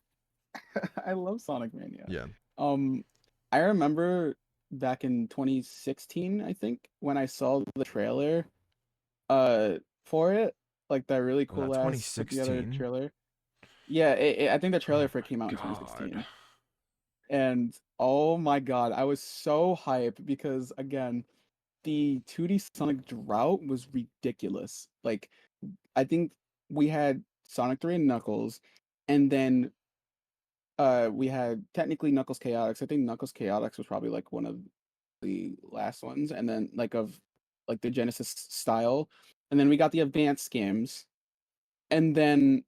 I love Sonic Mania. Yeah. I remember back in 2016, I think, when I saw the trailer for it, like that really Was that cool ass put together 2016? trailer. Yeah, I think the trailer Oh for it my came out in God. 2016. And oh my god, I was so hyped because again, the 2D Sonic drought was ridiculous. Like, I think we had Sonic 3 and Knuckles, and then we had technically Knuckles Chaotix. I think Knuckles Chaotix was probably like one of the last ones, and then like of like the Genesis style. And then we got the advanced games. And then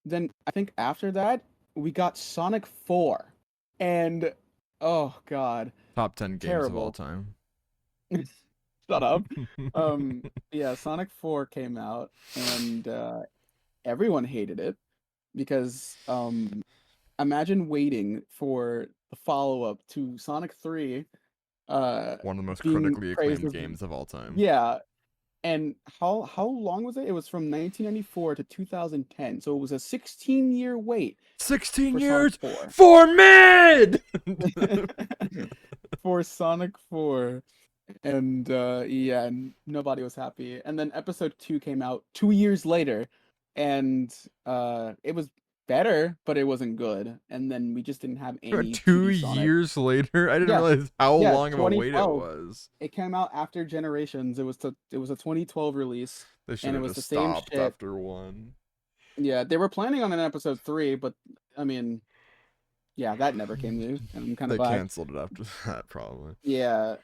I think after that, we got Sonic 4. And oh god, Top 10 games of all terrible. time. Shut up. Yeah, Sonic 4 came out and everyone hated it because imagine waiting for the follow-up to Sonic 3 One of the most being critically praised acclaimed as games of all time. yeah, And how long was it? It was from 1994 to 2010. So it was a 16-year wait 16 for years Sonic 4. for mid. For Sonic 4. And yeah, and nobody was happy. And then episode 2 came out 2 years later, and it was better, but it wasn't good. And then we just didn't have any 2 2D Sonic. years later, I didn't Yeah, realize how yeah, long of a wait it 2012. was. It came out after Generations. It was a 2012 release, They should and it have was the just same stopped shit. after 1. Yeah, they were planning on an episode 3, but I mean, yeah, that never came to, and I'm kind They of glad. canceled it after that, probably. Yeah.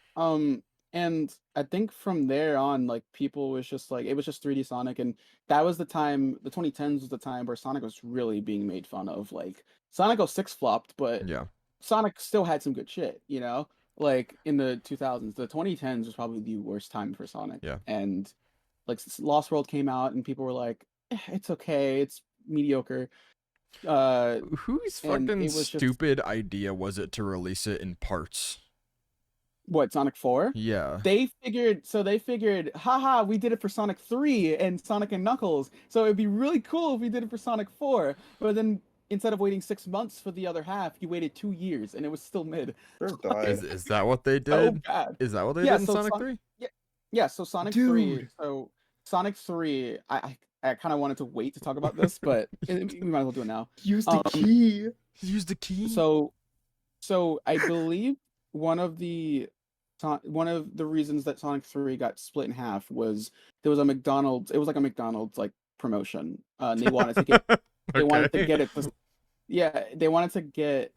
And I think from there on, like, people was just like, it was just 3D Sonic, and that was the time, the 2010s was the time where Sonic was really being made fun of. Like, Sonic 06 flopped, but Yeah. Sonic still had some good shit, you know? Like, in the 2000s, the 2010s was probably the worst time for Sonic. Yeah. And, like, Lost World came out, and people were like, it's okay, it's mediocre. Whose And fucking it was just, stupid idea was it to release it in parts? what, Sonic 4? Yeah. They figured, haha, we did it for Sonic 3 and Sonic and Knuckles, so it'd be really cool if we did it for Sonic 4. But then instead of waiting 6 months for the other half, you waited 2 years and it was still mid. Bird Like, died. Is that what they so did? bad. Is that what they Yeah, did in so Sonic 3? Yeah, so Sonic 3, Dude. so Sonic 3, I kind of wanted to wait to talk about this, but we might as well do it now. Use the key. Use the key. So I believe one of the reasons that Sonic 3 got split in half was there was a McDonald's. It was like a McDonald's like promotion. And they wanted to get they wanted to get it to, yeah, they wanted to get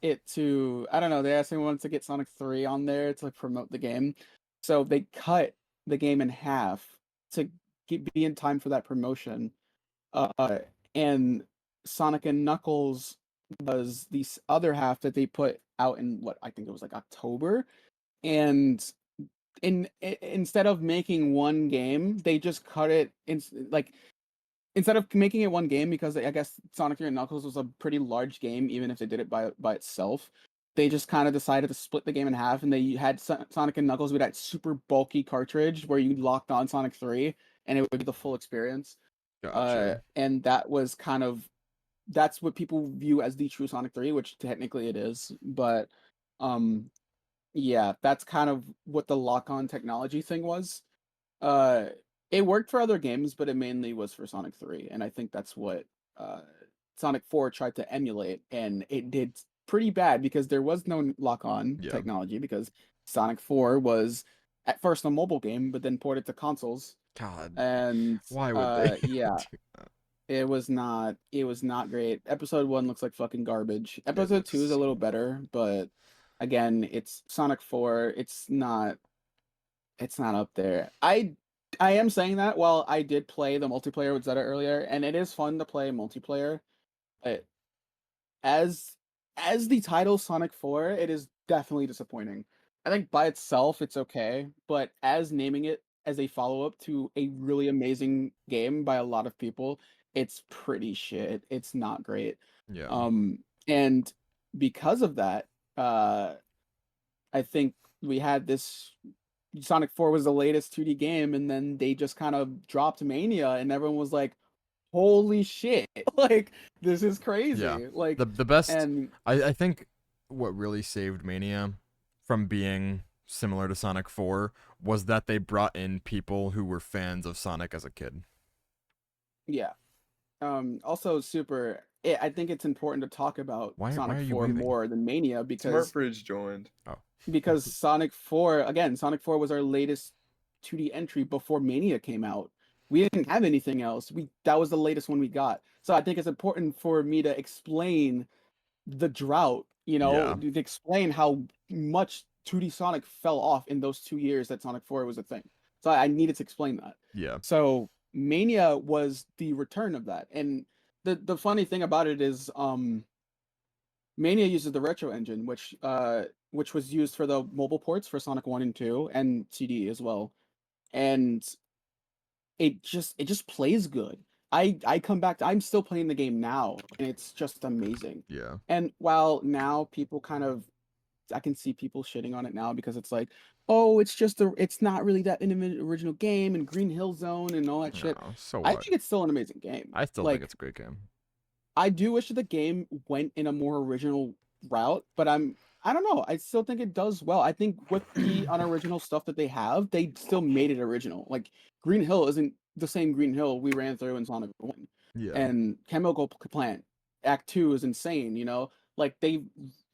it to, I don't know, they actually wanted to get Sonic 3 on there to like, promote the game. So they cut the game in half to be in time for that promotion. And Sonic and Knuckles was the other half that they put out in what I think it was like October. And instead of making one game, they just cut it in, like, instead of making it one game, because I guess Sonic 3 and Knuckles was a pretty large game, even if they did it by itself. They just kind of decided to split the game in half, and they had Sonic and Knuckles with that super bulky cartridge where you locked on Sonic 3, and it would be the full experience. Gotcha. And that was kind of, that's what people view as the true Sonic 3, which technically it is. But yeah, that's kind of what the lock-on technology thing was. It worked for other games, but it mainly was for Sonic 3, and I think that's what Sonic 4 tried to emulate, and it did pretty bad because there was no lock-on Yeah. technology, because Sonic 4 was at first a mobile game, but then ported to consoles. God. And Why would they? yeah, do that? it was not great. Episode 1 looks like fucking garbage. Episode 2 is a looks- little better, but again, it's Sonic 4. It's not up there. I am saying that while I did play the multiplayer with Zeta earlier, and it is fun to play multiplayer, but as the title Sonic 4, it is definitely disappointing. I think by itself it's okay, but as naming it as a follow-up to a really amazing game by a lot of people, it's pretty shit. It's not great. Yeah. And because of that, I think we had this Sonic 4 was the latest 2D game, and then they just kind of dropped Mania, and everyone was like, holy shit, like, this is crazy. Yeah. Like, The best. and I think what really saved Mania from being similar to Sonic 4 was that they brought in people who were fans of Sonic as a kid. yeah. Also, I think it's important to talk about Why are Sonic you 4 waving? more than Mania, Smart because Fridge joined. Sonic 4, again, Sonic 4 was our latest 2D entry before Mania came out. We didn't have anything else. That was the latest one we got. So I think it's important for me to explain the drought, Yeah. to explain how much 2D Sonic fell off in those 2 years that Sonic 4 was a thing. So I needed to explain that. Yeah. So Mania was the return of that. And the funny thing about it is Mania uses the retro engine, which was used for the mobile ports for Sonic 1 and 2 and CD as well. And it just plays good. I come back I'm still playing the game now, and it's just amazing. Yeah. And while now people kind of I can see people shitting on it now because it's like, oh, it's not really that original game and Green Hill Zone and all that shit. No, so I what? think it's still an amazing game. I still think it's a great game. I do wish that the game went in a more original route, but I don't know. I still think it does well. I think with the unoriginal stuff that they have, they still made it original. Like Green Hill isn't the same Green Hill we ran through in Sonic 1. Yeah. And Chemical Plant Act 2 is insane, you know? Like they've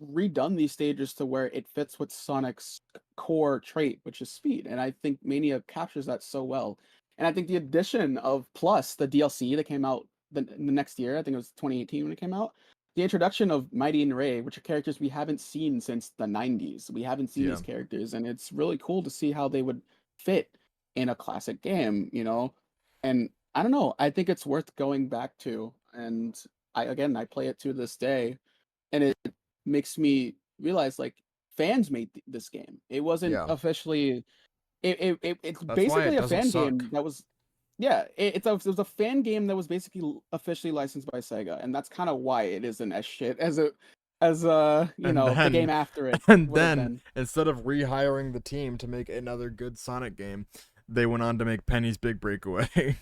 redone these stages to where it fits with Sonic's core trait, which is speed. And I think Mania captures that so well. And I think the addition of Plus, the DLC that came out the next year, I think it was 2018 when it came out, the introduction of Mighty and Ray, which are characters we haven't seen since the 90s. We haven't seen these characters, and it's really cool to see how they would fit in a classic game, you know? And I don't know, I think it's worth going back to. And I play it to this day, and it makes me realize like fans made this game. It wasn't officially it's That's basically a fan suck. game that was it was a fan game that was basically officially licensed by Sega, and that's kind of why it isn't as shit as the game after it. And then instead of rehiring the team to make another good Sonic game, they went on to make Penny's Big Breakaway.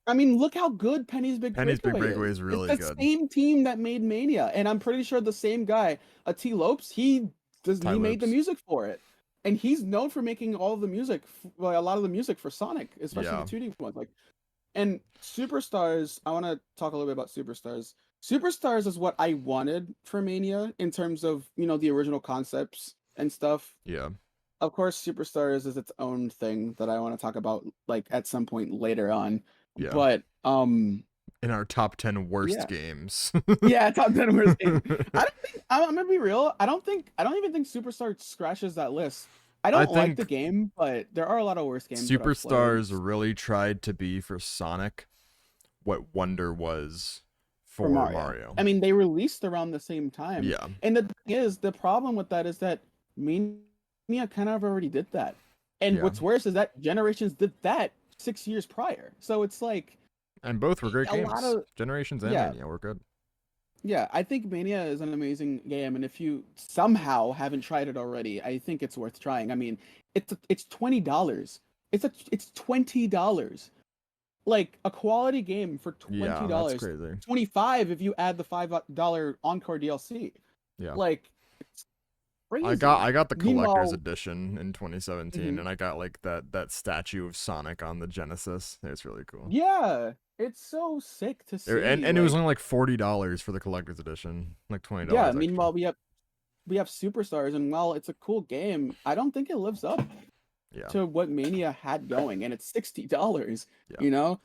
I mean, look how good Penny's Big Breakaway is really it's good. The same team that made Mania, and I'm pretty sure the same guy, T. Lopes, he made the music for it. And he's known for making all of the music, a lot of the music for Sonic, especially the 2D ones. Like, and Superstars, I want to talk a little bit about Superstars. Superstars is what I wanted for Mania in terms of, you know, the original concepts and stuff. Yeah. Of course, Superstars is its own thing that I want to talk about, like, at some point later on. Yeah. But, in our top 10 worst games. Yeah, top 10 worst games. I'm gonna be real. I don't even think Superstar scratches that list. I don't like the game, but there are a lot of worse games. Superstars really tried to be for Sonic what Wonder was for Mario. I mean, they released around the same time. Yeah. And the thing is, the problem with that is that Mania kind of already did that. And what's worse is that Generations did that 6 years prior. So it's like. And both were great games. Generations and Mania were good. Yeah, I think Mania is an amazing game, and if you somehow haven't tried it already, I think it's worth trying. I mean, it's $20. It's $20. Like a quality game for $20. Yeah, that's crazy. $25 if you add the $5 Encore DLC. Yeah. Like it's crazy. I got the collector's edition in 2017, and I got like that statue of Sonic on the Genesis. It's really cool. Yeah. It's so sick to see. And it was only like $40 for the collector's edition, like $20. Yeah, meanwhile we have Superstars, and while it's a cool game, I don't think it lives up to what Mania had going, and it's $60. You know,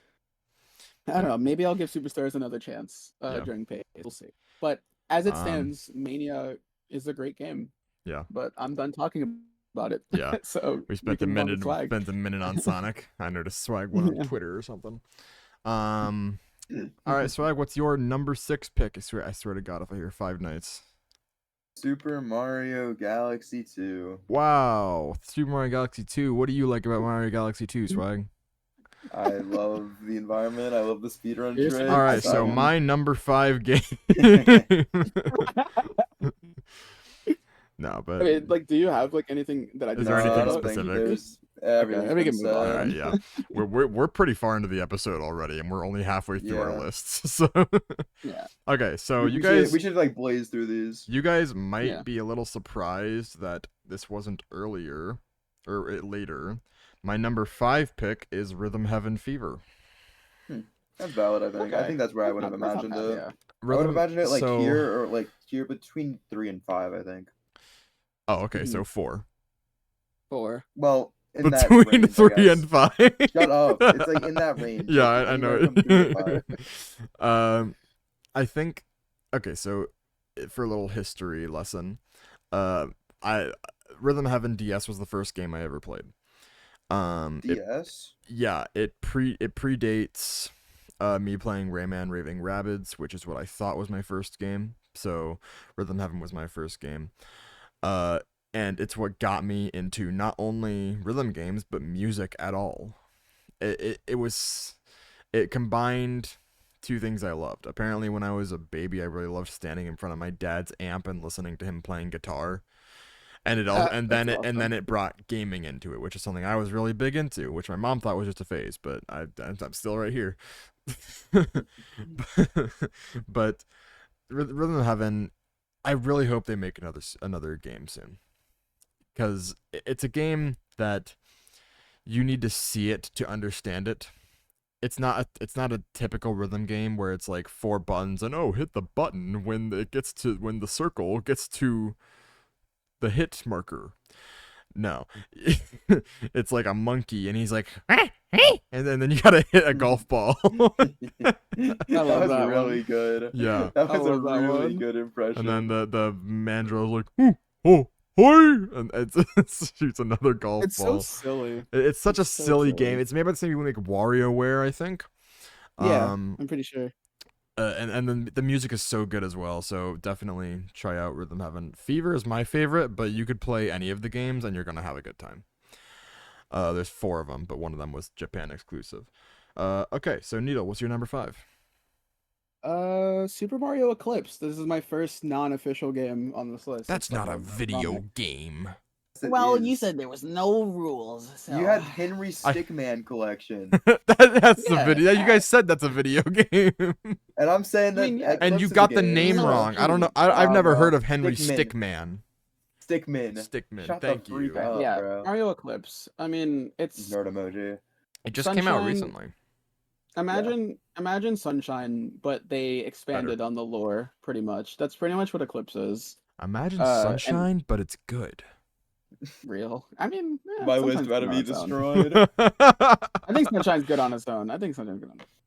I don't know. Maybe I'll give Superstars another chance during pay. We'll see. But as it stands, Mania is a great game. Yeah. But I'm done talking about it. Yeah. So we spent a minute on Sonic. I noticed Swag went on Twitter or something. All right, Swag, what's your number 6 pick? I swear to God, if I hear Five Nights. Super Mario Galaxy 2. Wow, Super Mario Galaxy 2. What do you like about Mario Galaxy 2, Swag? I love the environment. I love the speedrun trick. All right, so my number 5 game. No, but I mean, like, do you have like anything that I is there anything specific? Everything's all right, yeah. We're pretty far into the episode already, and we're only halfway through our lists. So okay, so we should like blaze through these. You guys might be a little surprised that this wasn't earlier or later. My number 5 pick is Rhythm Heaven Fever. That's valid, I think. I think that's where I would have imagined it. Yeah. I would have imagined it like here or like here between 3 and 5, I think. Oh, okay, so 4. 4. Well, between 3 and 5. Shut up. It's like in that range. Yeah, I know. I think. Okay, so for a little history lesson, Rhythm Heaven DS was the first game I ever played. DS. It predates me playing Rayman Raving Rabbids, which is what I thought was my first game. So Rhythm Heaven was my first game. And it's what got me into not only rhythm games but music at all. It combined two things I loved. Apparently, when I was a baby, I really loved standing in front of my dad's amp and listening to him playing guitar. And it all, and then That's and then it brought gaming into it, which is something I was really big into, which my mom thought was just a phase, but I'm still right here. But Rhythm of Heaven, I really hope they make another game soon, because it's a game that you need to see it to understand it. It's not a typical rhythm game where it's like 4 buttons and hit the button when the circle gets to the hit marker. No. It's like a monkey and he's like and then you gotta hit a golf ball. That was that really one. good. Yeah. That was a love that really one. good impression. And then the mandrel's like, oh, hi, and it shoots another golf It's ball. so silly. It's such a It's so silly silly. game. It's made by the same people who make WarioWare, I think. Yeah, I'm pretty sure. And then the music is so good as well, so definitely try out Rhythm Heaven. Fever is my favorite, but you could play any of the games and you're gonna have a good time. There's 4 of them, but one of them was Japan exclusive. Okay, so Needle, what's your number 5? Super Mario Eclipse. This is my first non-official game on this list. That's It's like not a video comic. game. It Well, you is. said there was no rules. So. You had Henry Stickman collection, That's the Yeah. video. You guys said that's a video game, and I'm saying that. I mean, yeah. and Eclipse you is a got the game. name No, wrong. I don't know. dude. I've never bro. heard of Henry Stickmin. Stickman. Stickman. Stickman. Shut Thank the freak you. up, Yeah, bro. Mario Eclipse. I mean, it's Nerd emoji. It just came out Sunshine- recently. imagine Sunshine, but they expanded on the lore pretty much. That's pretty much what Eclipse is. Imagine and- Sunshine, but it's good. Real. I mean, My Sunshine's list about to good be on its own. destroyed. I think Sunshine's good on its own.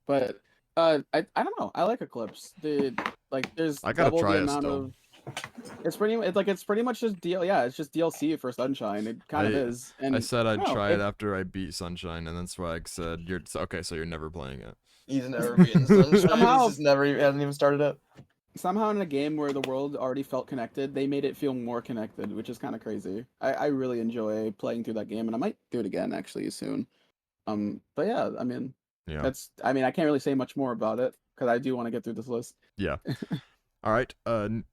But I don't know. I like Eclipse. There's I gotta double try the it amount still. of. It's pretty much just it's just DLC for Sunshine. It kind of I- is. And I said I'd no, try it after I beat Sunshine, and then Swag said, "You're okay, so you're never playing it." He's never beaten Sunshine. Somehow- He's just hasn't even started it. somehow in a game where the world already felt connected, they made it feel more connected, which is kind of crazy. I really enjoy playing through that game, and I might do it again actually soon. But yeah, I mean, Yeah. I mean, I can't really say much more about it because I do want to get through this list. Yeah. All right.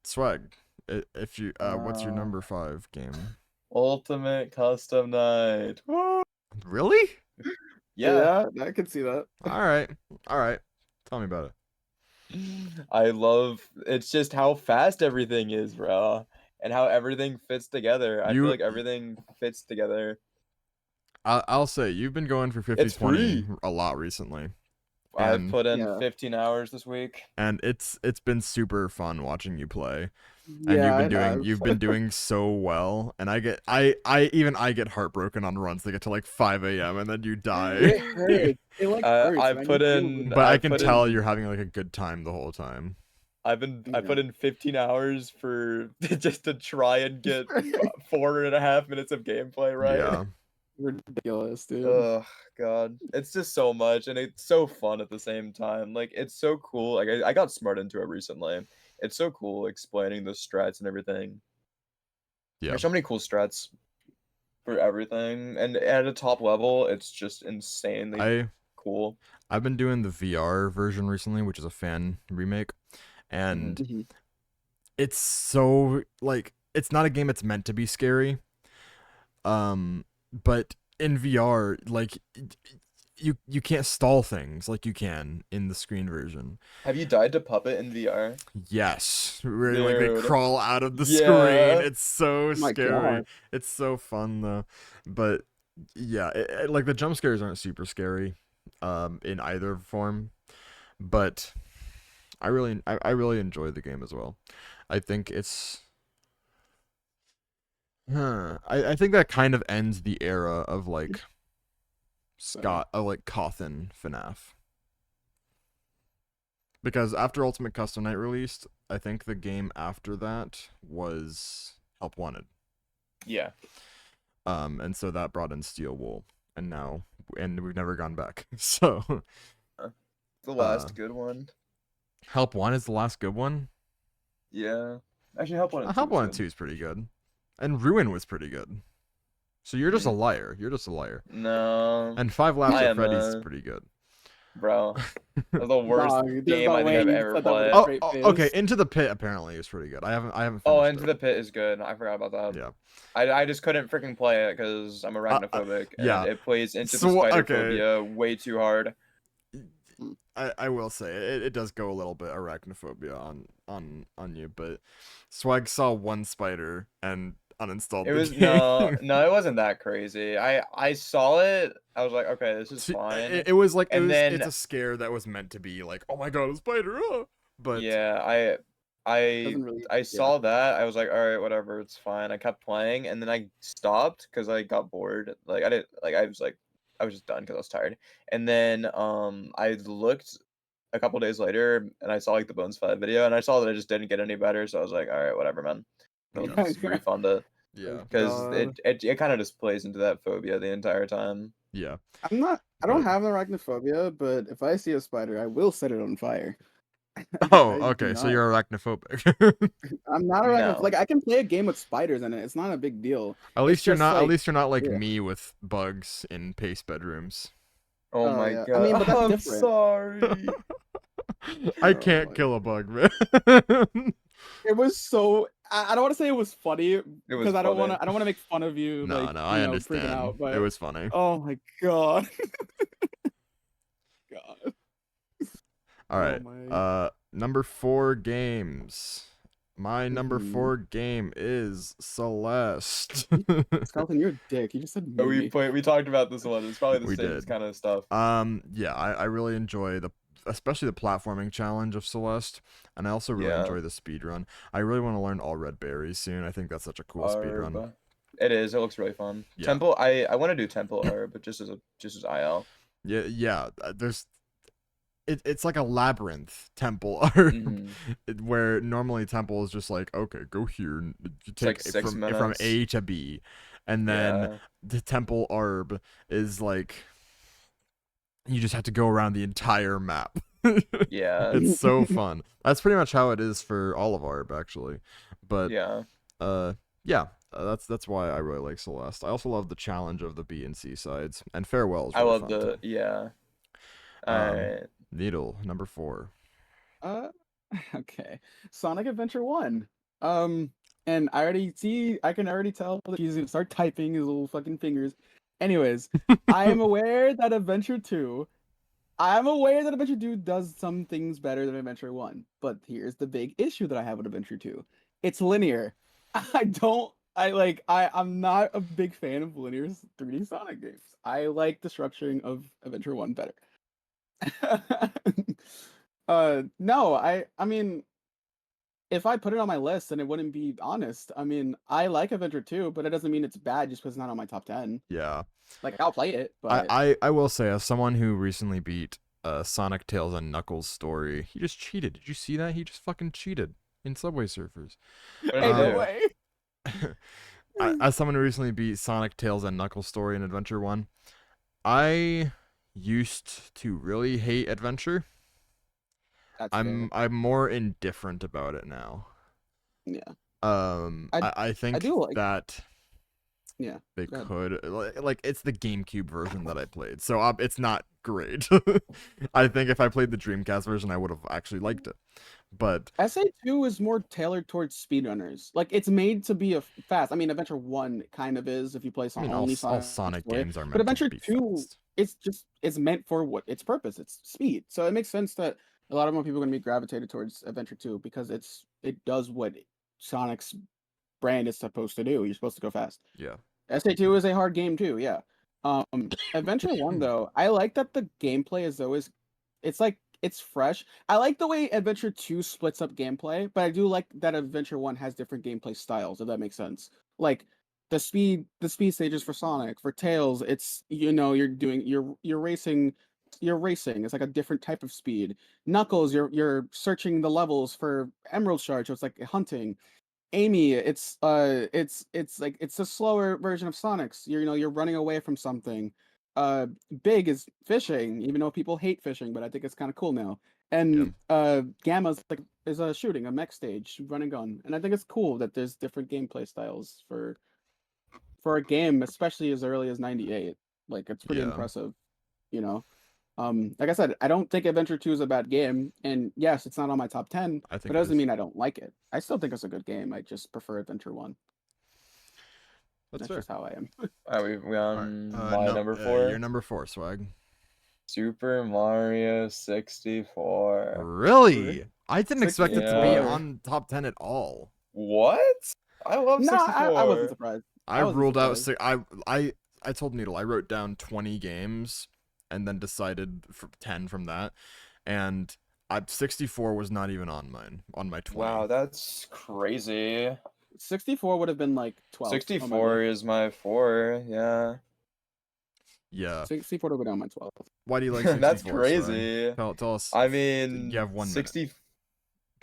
Swag. If you what's your number 5 game? Ultimate Custom Night. Really? Yeah. I could see that. All right. Tell me about it. I love it's just how fast everything is, bro. And how everything fits together. I You- feel like everything fits together. I'll say you've been going for 50-20 It's free. a lot recently, I've And- put in Yeah. 15 hours this week. and it's been super fun watching you play. And Yeah, you've been doing so well, and I get heartbroken on runs that get to like 5 a.m. and then you It die. hurts. It like hurts. I and I put need to in- do it. But I I've can put tell in- you're having like a good time the whole time. I Yeah. put in 15 hours for just to try and get 4.5 minutes of gameplay right. Yeah. ridiculous, dude. Oh god, it's just so much, and it's so fun at the same time. Like it's so cool. Like I got smart into it recently. It's so cool explaining the strats and everything. Yeah. There's so many cool strats for everything, and at a top level, it's just insanely cool. I've been doing the VR version recently, which is a fan remake, and Mhm. it's so like it's not a game that's meant to be scary. But in VR, like you can't stall things like you can in the screen version. Have you died to Puppet in VR? Yes, where like they Dude. crawl out of the Yeah. screen. It's so my scary. God. It's so fun though. But yeah, like the jump scares aren't super scary, in either form. But I really enjoy the game as well. I think it's. I think that kind of ends the era of like Cawthon FNAF. Because after Ultimate Custom Night released, I think the game after that was Help Wanted. Yeah. And so that brought in Steel Wool, and we've never gone back. So The last good one. Help Wanted is the last good one. Yeah. Actually, Help Wanted. Help Wanted 2 is pretty good, and Ruin was pretty good. So you're just a liar. You're just a liar. No. And Five Laps I at am Freddy's is a- pretty good. bro. That's the worst Dog, there's game no I think way I've you ever said that with a played. Oh, straight okay. face. Into the Pit apparently is pretty good. I haven't finished Oh, Into it. the Pit is good. I forgot about that. Yeah. I just couldn't freaking play it because I'm arachnophobic yeah. and it plays into the So, spider okay. phobia way too hard. I will say it does go a little bit arachnophobia on you, but Swag saw one spider and uninstalled It the was game. no, it wasn't that crazy. I saw it. I was like, okay, this is See, fine. it was like And then it's a scare that was meant to be like, oh my god, a spider! But yeah, Doesn't really. I saw that. I was like, all right, whatever, it's fine. I kept playing, and then I stopped because I got bored. Like I didn't like. I was just done because I was tired. And then I looked a couple days later, and I saw like the Bones 5 video, and I saw that it just didn't get any better. So I was like, all right, whatever, man. I'll Yeah. just refund it yeah, because God. it kind of just plays into that phobia the entire time. yeah. I'm not. I don't But- have arachnophobia, but if I see a spider, I will set it on fire. Oh, I do okay. So not. you're arachnophobic. I'm not No. arachnophobic. Like I can play a game with spiders in it. It's not a big deal. At least you're just not. At like- least you're not like yeah. me with bugs in paste bedrooms. Oh Oh, my yeah. god! I mean, but that's I'm different. sorry. I Oh can't my kill a bug, man. It was so. I don't want to say it was funny It was because I don't want funny. to. I don't want to make fun of you. no, like, no, you I know, understand. freaking out, but It was funny. oh my god. God. All oh right. my. Number 4 games. My number Mhm. 4 game is Celeste. Skeleton, you're a dick. You just said Oh, maybe. we talked about this one. It's probably the We same did. kind of stuff. Yeah, I really enjoy especially the platforming challenge of Celeste, and I also really Yeah. enjoy the speed run. I really want to learn all red berries soon. I think that's such a cool speed run. Arb. It is. It looks really fun. Yeah. Temple. I want to do Temple Arb, but just as IL. Yeah. It's like a labyrinth temple Mhm. where normally temple is just like, okay, go here and you take like 6 from minutes. A to B, and then Yeah. the temple arb is like you just have to go around the entire map. Yeah. It's so fun. That's pretty much how it is for all of arb actually, but Yeah. that's why I really like Celeste. I also love the challenge of the B and C sides, and farewell is I really love fun the too. yeah. Um, Alright. Needle number 4. Okay. Sonic Adventure 1. And I can already tell that he's gonna start typing his little fucking fingers. Anyways, I am aware that Adventure 2 does some things better than Adventure 1, but here's the big issue that I have with Adventure 2. It's linear. I'm not a big fan of linear 3D Sonic games. I like the structuring of Adventure 1 better. No, I mean, if I put it on my list, then it wouldn't be honest. I mean, I like Adventure 2, but it doesn't mean it's bad just because it's not on my top 10. Yeah. Like, I'll play it, but I will say, as someone who recently beat Sonic Tails and Knuckles story, he just cheated. Did you see that? He just fucking cheated in Subway Surfers. What did Ain't he no do? way. As someone who recently beat Sonic Tails and Knuckles story in Adventure 1, I used to really hate Adventure. That's I'm fair. more indifferent about it now. Yeah. I think do like- that Yeah, they go ahead. could like it's the GameCube version that I played, so it's not great. I think if I played the Dreamcast version, I would have actually liked it, but SA2 is more tailored towards speedrunners. Like, it's made to be a fast. I mean, Adventure 1 kind of is if you play I mean, only all Sonic story. games are meant But Adventure to be 2, fast. it's meant for what its purpose. It's speed. So it makes sense that a lot of more people are going to be gravitated towards Adventure 2 because it does what Sonic's brand is supposed to do. You're supposed to go fast. Yeah. SA2 is a hard game too, yeah. Adventure 1 though, I like that the gameplay is always it's fresh. I like the way Adventure 2 splits up gameplay, but I do like that Adventure 1 has different gameplay styles, if that makes sense. Like the speed stages for Sonic, for Tails, it's you're racing. It's like a different type of speed. Knuckles, you're searching the levels for emerald shards, so it's like hunting. Amy, it's like it's a slower version of Sonic's. You're running away from something. Big is fishing, even though people hate fishing, but I think it's kind of cool now. And Gamma's like is a shooting, a mech stage, run and gun. And I think it's cool that there's different gameplay styles for a game, especially as early as '98. Like it's pretty Yeah. impressive, you know. Like I said, I don't think Adventure 2 is a bad game, and yes, it's not on my top 10, I but think it it doesn't is. mean I don't like it. I still think it's a good game. I just prefer Adventure 1. That's That's fair. just how I am. Alright, we All right. on my number You're 4. number 4, Swag. Super Mario 64. Really? I didn't expect it to be 64. on top 10 at all. What? I love No, I wasn't 64. surprised. I wasn't ruled out. surprised. I told Needle I wrote down 20 games, and then decided for 10 from that, and 64 was not even on my 20. Wow, that's crazy. 64 would have been like 12 on my 64 list. is my 4, yeah. Yeah. 64 would have been on my 12. Why do you like 64? That's Swag? crazy. Tell us. I mean, you have 1 minute.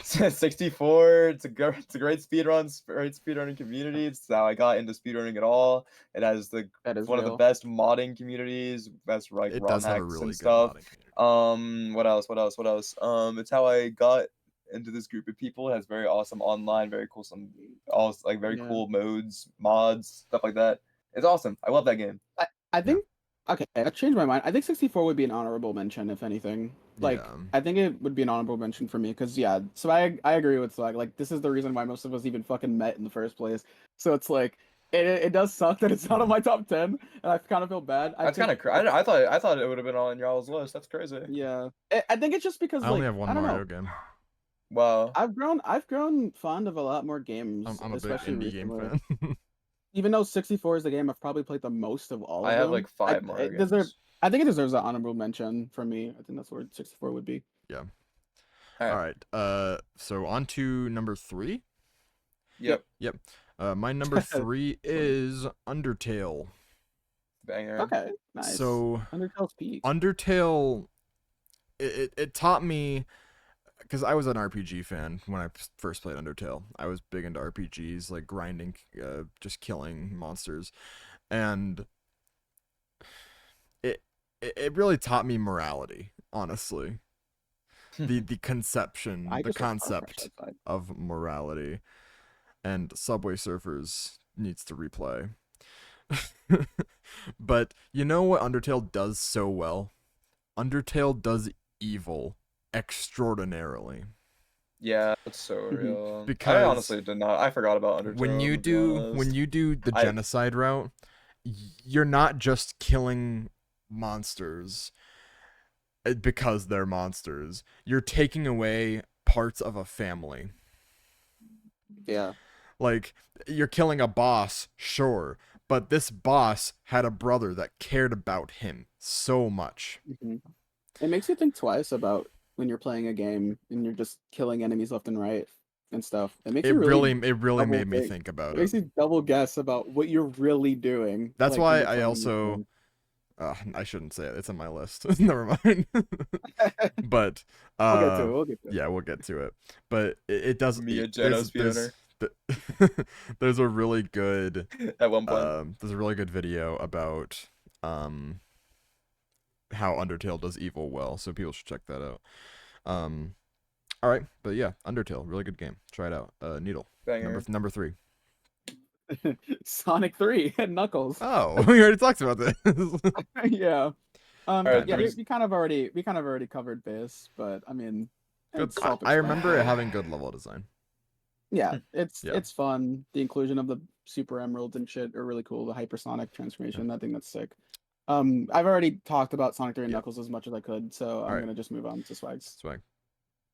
64, it's a great speedrunning community. It's how I got into speedrunning at all. It has That is one of the real. best modding communities, best like It ROM does have a hacks really and good stuff. modding community. What else? It's how I got into this group of people. It has very awesome online, very cool very Yeah. cool modes, mods, stuff like that. It's awesome. I love that game. I think okay, I changed my mind. I think 64 would be an honorable mention, if anything. Like, Yeah. I think it would be an honorable mention for me because yeah. So I agree with Swag. Like, this is the reason why most of us even fucking met in the first place. So it's like it does suck that it's not on my top 10, and I kind of feel bad. That's kind of crazy. I thought it would have been on y'all's list. That's crazy. Yeah, I think it's just because I only like have one I don't Mario know. game. Wow. I've grown fond of a lot more games, I'm a big especially indie game recently. fan. Even though 64 is the game I've probably played the most of all of I have them, like 5 Mario it games. I think it deserves an honorable mention from me. I think that's where 64 would be. Yeah. Alright. All right. So on to number 3. Yep. My number 3 is Undertale. Banger. Okay, nice. So Undertale's peak. Undertale, it taught me, because I was an RPG fan when I first played Undertale. I was big into RPGs, like grinding, just killing monsters, and it really taught me morality. Honestly, the conception, I the just love concept Fireside. of morality, and Subway Surfers needs to replay. But you know what Undertale does so well? Undertale does evil extraordinarily. Yeah, that's so Mhm. real. Because I honestly did not. I forgot about Undertale. when you to be do honest. the I- genocide route, you're not just killing monsters because they're monsters. You're taking away parts of a family. Yeah. Like, you're killing a boss, sure, but this boss had a brother that cared about him so much. Mhm. It makes you think twice about when you're playing a game and you're just killing enemies left and right and stuff. It makes It you really double made me think. think about It makes it. you double guess about what you're really doing. That's like, when why you're I playing this also game. I shouldn't say it. It's on my list. Never mind. But We'll get to it. We'll get to it. yeah, we'll get to it. But it does. Me, a Geno speedrunner. There's a really good At one point. there's a really good video about how Undertale does evil well, so people should check that out. All right, but yeah, Undertale, really good game. Try it out. Needle, Banger. number 3. Sonic 3 and Knuckles. Oh, we already talked about this. Yeah. Alright, Yeah, there's- we kind of already covered this, but I mean, Good. it's I remember it self-explanatory. having good level design. Yeah, it's Yeah. it's fun. The inclusion of the super emeralds and shit are really cool. The hypersonic transformation, I think that's sick. I've already talked about Sonic 3 and Yeah. Knuckles as much as I could, so I'm Alright. gonna just move on to Swags. Swag.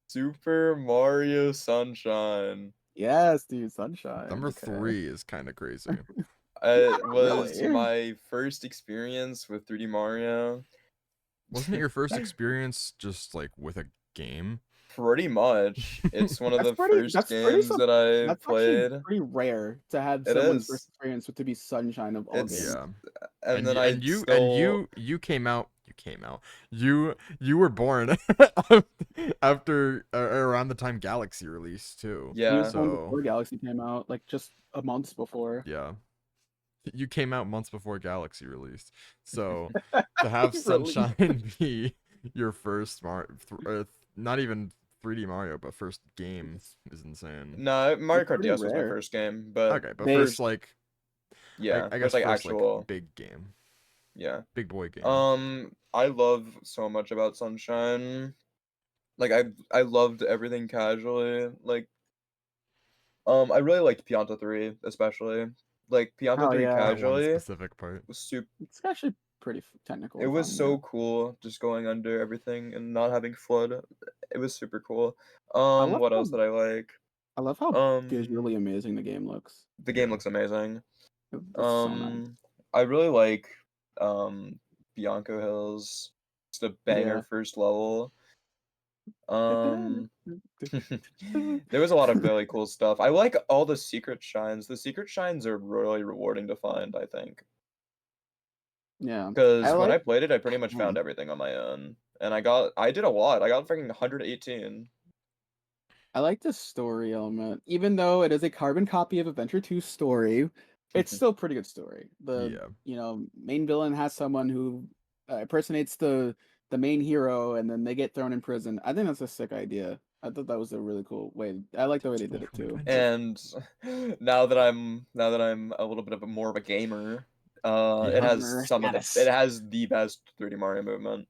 Super Mario Sunshine. Yes, dude, Sunshine. Number okay. 3 is kind of crazy. It was really. my first experience with 3D Mario. Wasn't it your first experience just like with a game? Pretty much. It's one of That's the pretty- first that's pretty games sup- that I That's actually played. pretty rare to have It someone's is. first experience with to be Sunshine of all It's- games. Yeah. And then I you still... came out. You were born after around the time Galaxy released too. He Yeah. was born So before Galaxy came out, like just a month before. yeah. You came out months before Galaxy released. So to have Sunshine be your first not even 3D Mario, but first game is insane. No, Mario It's Kart pretty DS was my rare. first game, but Okay, but they- first like yeah, I it guess was like first actual. like big game. Yeah. Big boy game. I love so much about Sunshine. Like I loved everything casually. Like I really liked Pianta 3 especially. Like Pianta Oh 3 yeah, That one casually specific part. was super. it's actually pretty technical. It and was fun, so yeah. cool just going under everything and not having flood. It was super cool. I love What how else did I like? I love how Um, visually amazing the game looks. the game Yeah. looks amazing. It's so nice. I really like Bianco Hills. It's a banger Yeah. first level. There was a lot of really cool stuff. I like all the secret shines. The secret shines are really rewarding to find, I think. Yeah. I Because when I like played it, I pretty much found Mhm. everything on my own. And I did a lot. I got freaking 118. I like the story element. Even though it is a carbon copy of Adventure 2 story, it's still a pretty good story. The Yeah. main villain has someone who impersonates the main hero, and then they get thrown in prison. I think that's a sick idea. I thought that was a really cool way. I like the way they did it too. And now that I'm a little bit of a more of a gamer, it Yeah. has Yes. it has the best 3D Mario movement.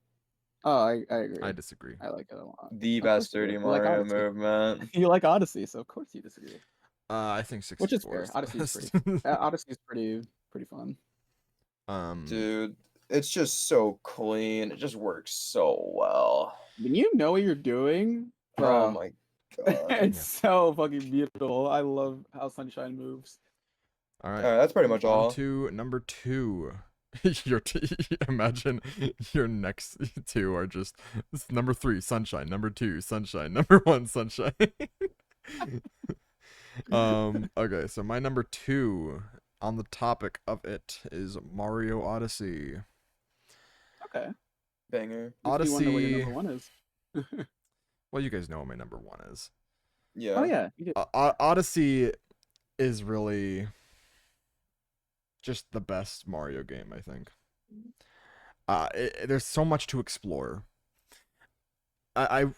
Oh, I agree. I disagree. I like it a lot. The Of course best you do. 3D You like Mario Odyssey. movement. You like Odyssey, so of course you disagree. I think Which is 64 fair. is the Odyssey is best. Odyssey's pretty fun. Dude, it's just so clean. It just works so well. When you know what you're doing, Oh bro, my god. it's so fucking beautiful. I love how Sunshine moves. All right. Alright, that's pretty much On all. to number 2. Imagine your next 2 are just number 3 Sunshine, number 2 Sunshine, number 1 Sunshine. Okay, so my number 2 on the topic of it is Mario Odyssey. Okay. Banger. Makes me wonder what your Odyssey. number one is. Well, you guys know what my number 1 is. Yeah. Oh yeah, you did. Odyssey is really just the best Mario game, I think. There's so much to explore. I've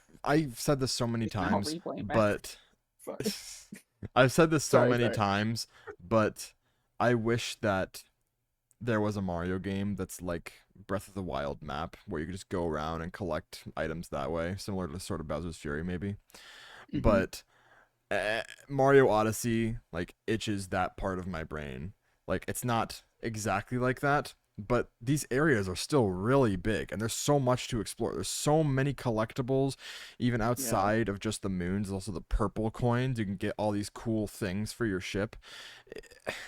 said this so many It's now times, replaying back. but Sorry. I've said this so Sorry, many sorry. times, but I wish that there was a Mario game that's like Breath of the Wild map where you could just go around and collect items that way, similar to sort of Bowser's Fury maybe. Mhm. But Mario Odyssey like itches that part of my brain. Like it's not exactly like that, but these areas are still really big and there's so much to explore. There's so many collectibles even outside of just the moons. There's also the purple coins. You can get all these cool things for your ship.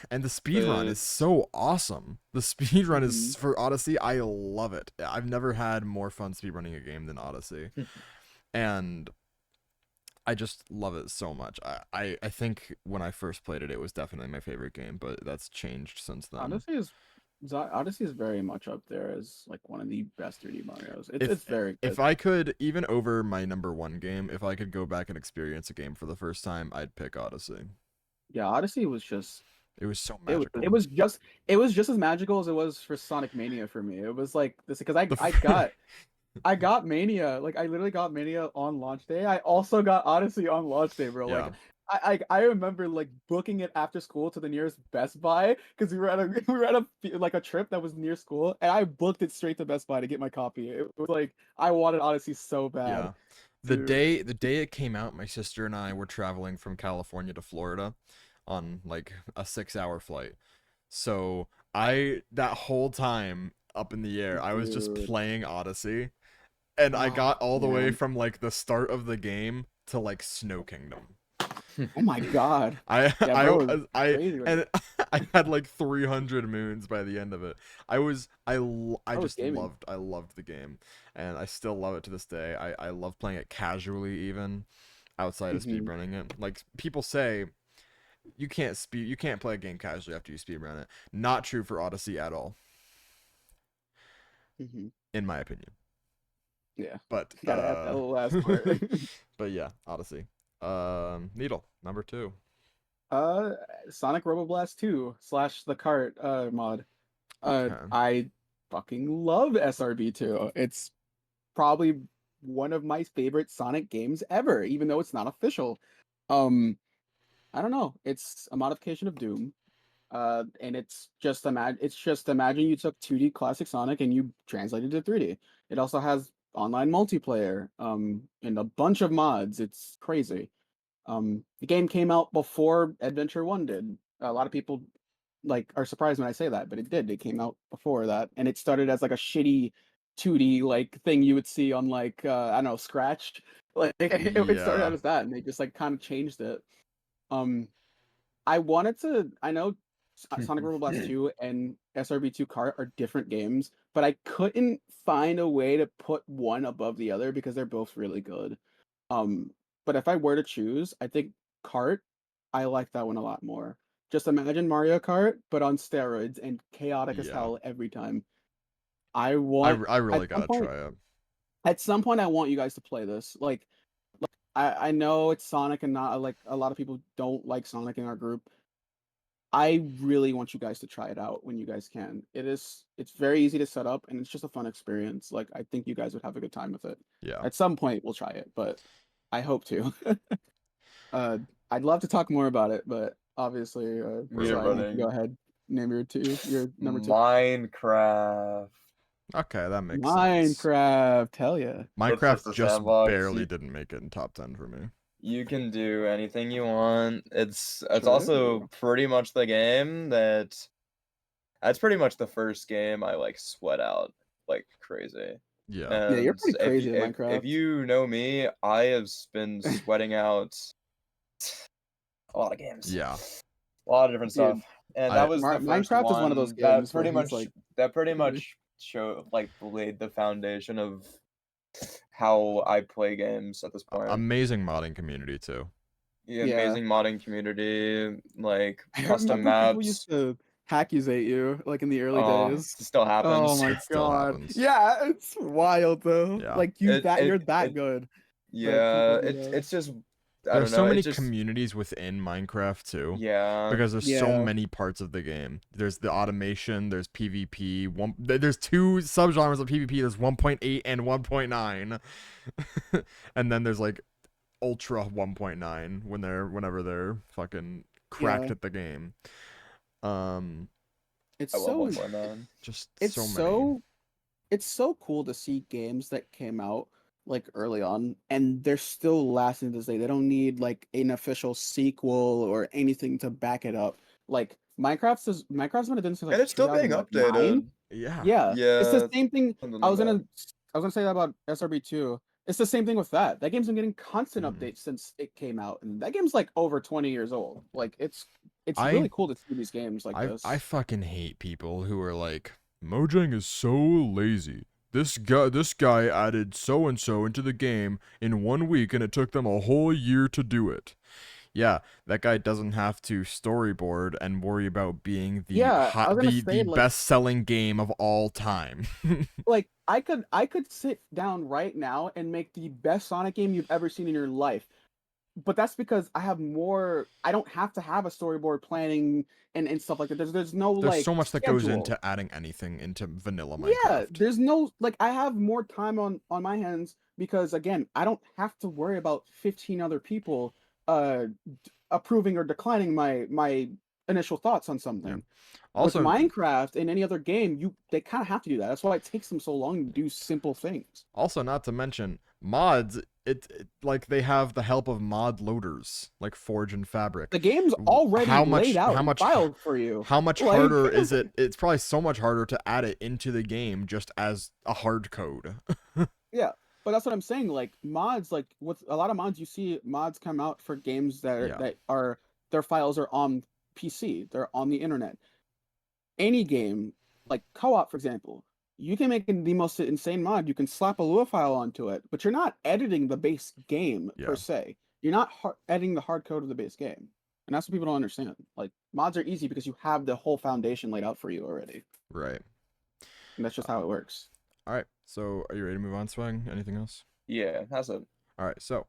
And the speedrun is so awesome. The speedrun is for Odyssey, I love it. I've never had more fun speedrunning a game than Odyssey. And I just love it so much. I think when I first played it, it was definitely my favorite game, but that's changed since then. Odyssey is very much up there as like one of the best 3D Marios. It's very good. If I could, even over my number 1 game, if I could go back and experience a game for the first time, I'd pick Odyssey. Yeah, Odyssey was just It was so magical. it was just as magical as it was for Sonic Mania for me. It was like this because I got Mania. Like I literally got Mania on launch day. I also got Odyssey on launch day, bro. Yeah. Like I remember like booking it after school to the nearest Best Buy because we were at a trip that was near school, and I booked it straight to Best Buy to get my copy. It was like I wanted Odyssey so bad. Yeah. The day it came out, my sister and I were traveling from California to Florida on like a 6-hour flight. So that whole time up in the air, I was just Dude. playing Odyssey. And I got all the way man. from like the start of the game to like Snow Kingdom. Oh my god. I crazy, and I had like 300 moons by the end of it. I just gaming. loved the game, and I still love it to this day. I love playing it casually, even outside of speedrunning it. Like people say, you can't play a game casually after you speedrun it. Not true for Odyssey at all, in my opinion. Yeah. But Gotta have that little last part. but yeah, Odyssey. Needle number 2. Sonic Roboblast 2 / the cart mod. Okay. I fucking love SRB 2. It's probably one of my favorite Sonic games ever, even though it's not official. I don't know. It's a modification of Doom. And it's just imagine you took 2D classic Sonic and you translated it to 3D. It also has online multiplayer, and a bunch of mods. It's crazy. The game came out before Adventure 1 did. A lot of people like are surprised when I say that, but it did. It came out before that, and it started as like a shitty 2D like thing you would see on like I don't know, Scratch. Like it started out Yeah. as that, and they just like kind of changed it. Um, I know Sonic Rumble Blast 2 and SRB2 Kart are different games, but I couldn't find a way to put one above the other because they're both really good. Um, but if I were to choose, I think Kart, I like that one a lot more. Just imagine Mario Kart, but on steroids and chaotic as Yeah. hell every time. I want I really at some gotta point, try it. I want you guys to play this. Like I know it's Sonic and not like a lot of people don't like Sonic in our group. I really want you guys to try it out when you guys can. It's very easy to set up and it's just a fun experience. Like I think you guys would have a good time with it. Yeah. At some point we'll try it, but I hope to. uh I'd love to talk more about it, but obviously We are Ryan, why don't you running. go ahead. Name your number 2. Minecraft. Okay, that makes sense. Minecraft, hell yeah. Minecraft just a just sandbox. barely didn't make it in top 10 for me. You can do anything you want. It's True. also pretty much the game that's pretty much the first game I like sweat out like crazy. Yeah. Yeah, you're And pretty crazy at if Minecraft. you know me, I have been sweating out a lot of games. Yeah. A lot of different Dude, stuff. And I- that was the first Minecraft is one of those one games where he's like that pretty much laid the foundation of how I play games at this point. Amazing modding community too. Yeah, Yeah. amazing modding community, like I custom remember people maps. used to accusate you like in the early days. It still happens. Oh my It still god. happens. Yeah, it's wild though. Yeah. Like you're that good. Yeah, people do that. it's just I There's don't so know. many It's just communities within Minecraft too. yeah. Because there's so Yeah. many parts of the game. There's the automation, there's PvP, there's 2 subgenres of PvP, there's 1.8 and 1.9. And then there's like Ultra 1.9 whenever they're fucking cracked Yeah. at the game. It's I love so 1.9. Just it's so many. it's so cool to see games that came out like early on and they're still lasting to this day. They don't need like an official sequel or anything to back it up. Like Minecraft's been a thing since like And it's still being 2009. updated. Yeah. Yeah. It's the Yeah, same thing. something I was like gonna say that about SRB2. It's the same thing with that. That game's been getting constant Mhm. updates since it came out, and that game's like over 20 years old. Like it's I- really cool to see these games like this. I fucking hate people who are like, Mojang is so lazy. This guy added so and so into the game in 1 week and it took them a whole year to do it. Yeah, that guy doesn't have to storyboard and worry about being the Yeah, I was gonna say, like- best-selling game of all time. Like I could sit down right now and make the best Sonic game you've ever seen in your life. But that's because I don't have to have a storyboard planning and stuff like that. There's no There's like so much that goes schedule. into adding anything into vanilla Minecraft. Yeah, there's no like I have more time on my hands because again, I don't have to worry about 15 other people approving or declining my initial thoughts on something. Also, With Minecraft and any other game, they kind of have to do that. That's why it takes them so long to do simple things. also not to mention mods, it like they have the help of mod loaders like Forge and Fabric. The game's already laid out and filed for you. How much Like- harder is it? It's probably so much harder to add it into the game just as a hard code. Yeah, but that's what I'm saying. Like mods, like with a lot of mods, you see mods come out for games that are their files are on PC, they're on the internet. Any game, like co-op, for example, you can make the most insane mod. You can slap a Lua file onto it, but you're not editing the base game per se. You're not editing the hard code of the base game, and that's what people don't understand. Like mods are easy because you have the whole foundation laid out for you already, Right. and that's just how it works. All right. So, are you ready to move on, Swang? Anything else? Yeah, that's it. All right. So,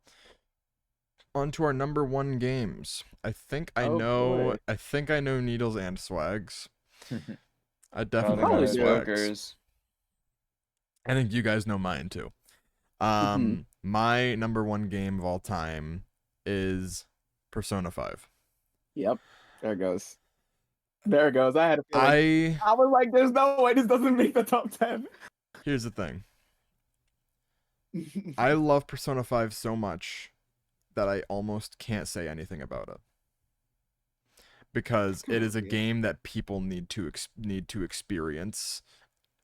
on to our number 1 games. I think I Oh, know. boy. I think I know Needles and Swags. I definitely probably know do. Swags. Smokers. I think you guys know mine too. My number 1 game of all time is Persona 5. Yep, there it goes. There it goes. I had a feeling. I was like, there's no way this doesn't make the top 10. Here's the thing. I love Persona 5 so much that I almost can't say anything about it. Because it is a game that people need to experience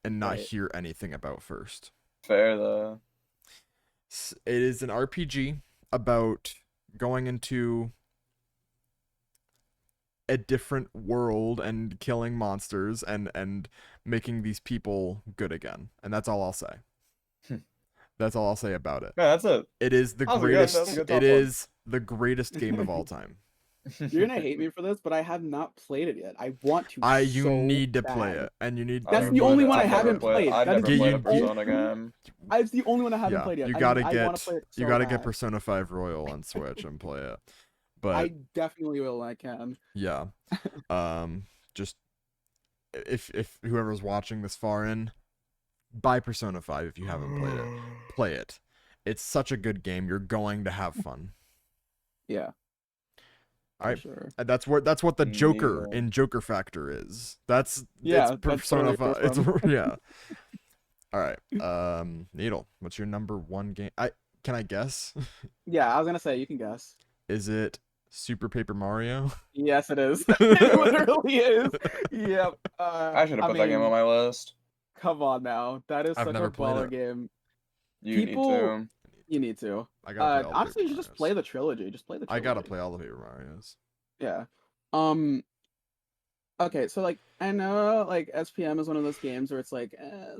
and not hear anything about first. Fair though. It is an RPG about going into a different world and killing monsters and making these people good again. And that's all I'll say. That's all I'll say about it. Man, that's it. It is the greatest. It is the greatest game of all time. You're gonna hate me for this, but I have not played it yet. I want to. You need to play it, and you need. That's the only one I haven't played. I've That never is played a the Persona game. It's the only one I haven't played yet. You gotta get Persona 5 Royal on Switch and play it. But I definitely will when I can. Yeah. Just if whoever's watching this far in, buy Persona 5 if you haven't played it. Play it. It's such a good game. You're going to have fun. Yeah. All right. Sure. That's what the Joker in Joker Factor is. It's Persona 5. It's yeah. All right. Needle, what's your number one game? Can I guess? Yeah, I was gonna say you can guess. Is it Super Paper Mario? Yes, it is. It literally is. Yep. I should have put that game on my list. Come on now, that is such a baller game. You need to. I gotta play all honestly, you should just play the trilogy. Just play the trilogy. I gotta play all the Paper Marios. Yeah. Okay, so like I know like SPM is one of those games where it's like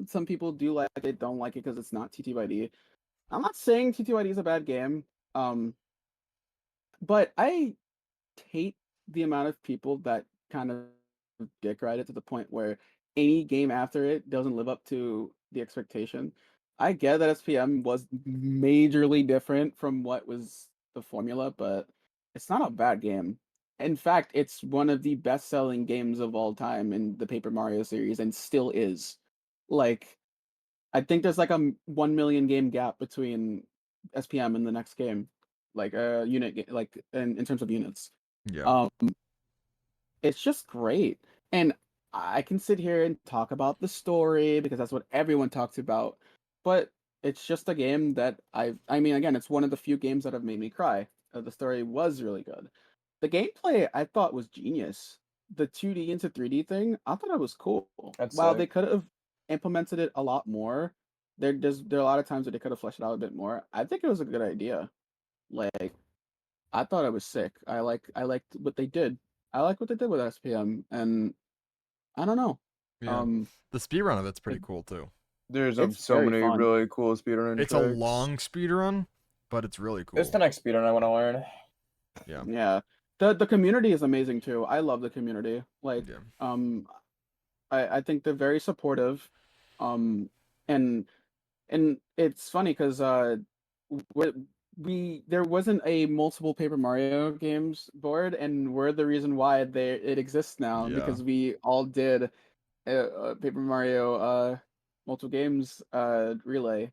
some people do like it, don't like it because it's not TTYD. I'm not saying TTYD is a bad game. But I hate the amount of people that kind of dick ride it to the point where any game after it doesn't live up to the expectation. I get that SPM was majorly different from what was the formula, but it's not a bad game. In fact, it's one of the best-selling games of all time in the Paper Mario series and still is. Like, I think there's like a 1 million game gap between SPM and the next game. Like unit like in terms of units. Yeah. It's just great. And I can sit here and talk about the story because that's what everyone talks about. But it's just a game that I mean again, it's one of the few games that have made me cry. The story was really good. The gameplay I thought was genius. The 2D into 3D thing, I thought it was cool. While they could have implemented it a lot more, there are a lot of times that they could have fleshed it out a bit more. I think it was a good idea. Like, I thought it was sick. I liked what they did. I like what they did with SPM, and I don't know. Yeah. The speedrun of it's pretty cool too. There's so many really cool speedrun. It's tricks. A long speedrun, but it's really cool. It's the next speedrun I want to learn. Yeah. Yeah. The community is amazing too. I love the community. Like, I think they're very supportive. And it's funny because there wasn't a multiple Paper Mario games board, and we're the reason why it exists now because we all did a Paper Mario multiple games relay,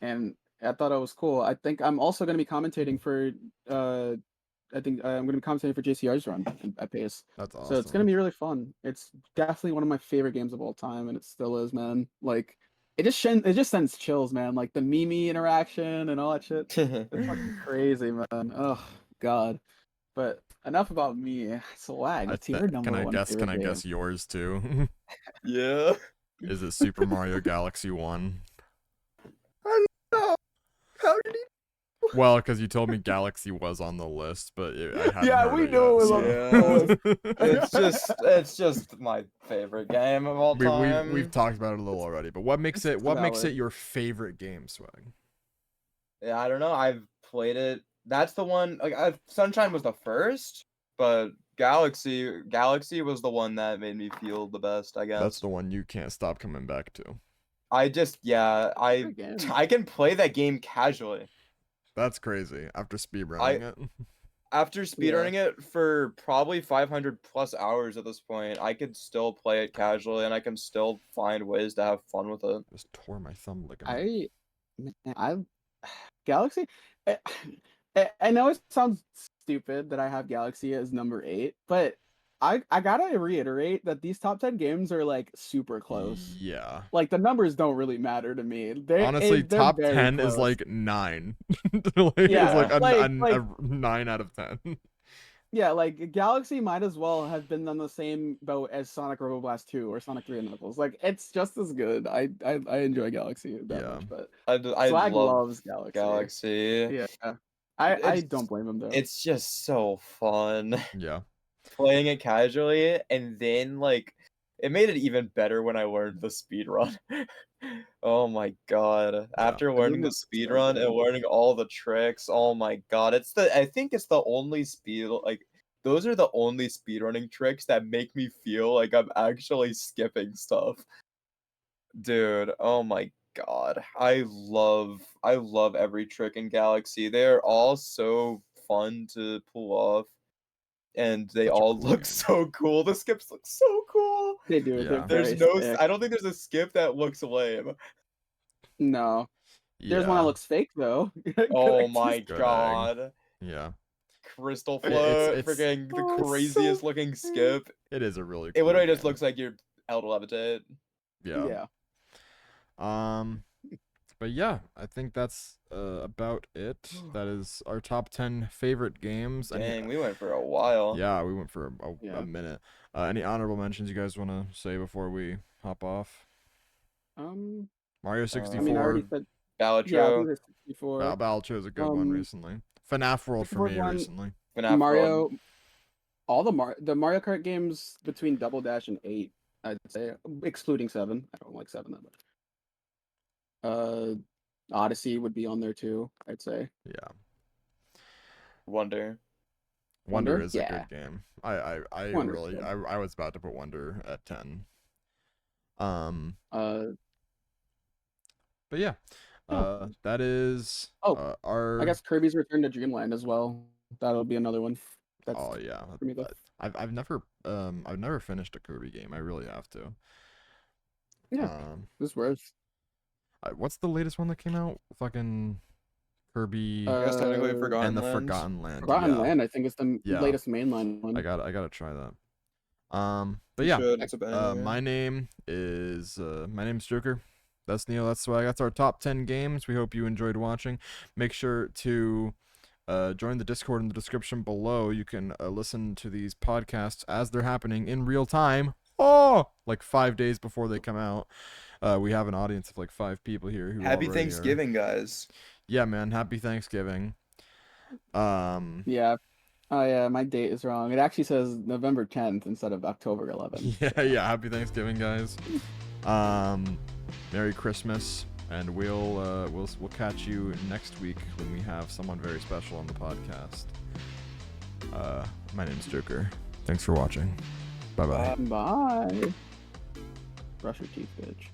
and I thought it was cool. I think I'm also going to be commentating for I'm going to be commentating for JCR's run at Pace. That's awesome. So it's going to be really fun. It's definitely one of my favorite games of all time, and it still is, man. Like, it just sends chills, man. Like the Mimi interaction and all that shit. It's fucking crazy, man. Oh God. But enough about me. Swag. Can I guess yours too? Yeah. Is it Super Mario Galaxy 1? I don't know. How did he? Well, because you told me Galaxy was on the list, but we knew it was on the list. It's just my favorite game of all time. We've talked about it a little already, but what makes it your favorite game, Swag? Yeah, I don't know. I've played it. That's the one. Like, Sunshine was the first, but Galaxy was the one that made me feel the best, I guess. That's the one you can't stop coming back to. I can play that game casually. That's crazy. After speedrunning it. After speedrunning it for probably 500 plus hours at this point, I could still play it casually, and I can still find ways to have fun with it. Just tore my thumb ligament. Galaxy. I know it sounds stupid that I have Galaxy as number 8, but I gotta reiterate that these top 10 games are like super close. Yeah. Like the numbers don't really matter to me. Honestly, they're top very 10 close. is like 9. Like, Yeah, it's like like a 9 out of 10. yeah, like Galaxy might as well have been on the same boat as Sonic Roboblast 2 or Sonic 3 and Knuckles. Like it's just as good. I enjoy Galaxy that Yeah. much, but I Swag love loves Galaxy. Galaxy. Yeah. I don't It's blame him though. it's just so fun Yeah. playing it casually, and then like it made it even better when I learned the speed run. Oh my god. After The game learning the was speed so run good. and learning all the tricks, oh my god. I think it's the only those are the only speedrunning tricks that make me feel like I'm actually skipping stuff. Dude, oh my god. I love every trick in Galaxy. They're all so fun to pull off, and they Such a all cool look game. so cool. The skips look so cool. They do. They're Yeah. There's very no sick. I don't think there's a skip that looks lame. No. There's one that Yeah. looks fake though. Oh Good my Good egg. god. Yeah. Crystal It's Float, freaking the Oh, it's so craziest looking skip. it is a really It cool literally just game. looks like you're able to levitate. Yeah. But yeah, I think that's about it. That is our top 10 favorite games. Dang, we went for a while. Yeah, we went for Yeah. a minute. Any honorable mentions you guys want to say before we hop off? Mario I 64. mean I already said yeah, I think Balatro, there's 64. Balatro is a good one recently. FNAF World for 64 me one, recently. FNAF Mario World. all the Mario Kart games between Double Dash and 8, I'd say, excluding 7. I don't like 7 that much. Odyssey would be on there too, I'd say. Yeah. Wonder. Wonder is a Yeah. good game. I Wonder's really good. I was about to put Wonder at 10. But yeah. That is our I guess Kirby's Return to Dreamland as well. That'll be another one. That's Oh yeah. for me though. I've never finished a Kirby game. I really have to. Yeah. This worth. What's the latest one that came out? Fucking Kirby I guess technically Forgotten and the Lands. Forgotten Land. Forgotten yeah. Land, I think, is the Yeah. latest mainline one. I gotta try that. But You yeah, should, it's a banger. my name's Joker. That's Neil. That's Swag. That's our top 10 games. We hope you enjoyed watching. Make sure to join the Discord in the description below. You can listen to these podcasts as they're happening in real time. Oh, like 5 days before they come out. We have an audience of like 5 people here who Happy already Thanksgiving, guys. Yeah, man. Happy Thanksgiving. Yeah. Oh yeah, my date is wrong. It actually says November 10th instead of October 11th. Yeah. Happy Thanksgiving, guys. Merry Christmas, and we'll catch you next week when we have someone very special on the podcast. My name's Joker. Thanks for watching. Bye bye. Bye. Brush your teeth, bitch.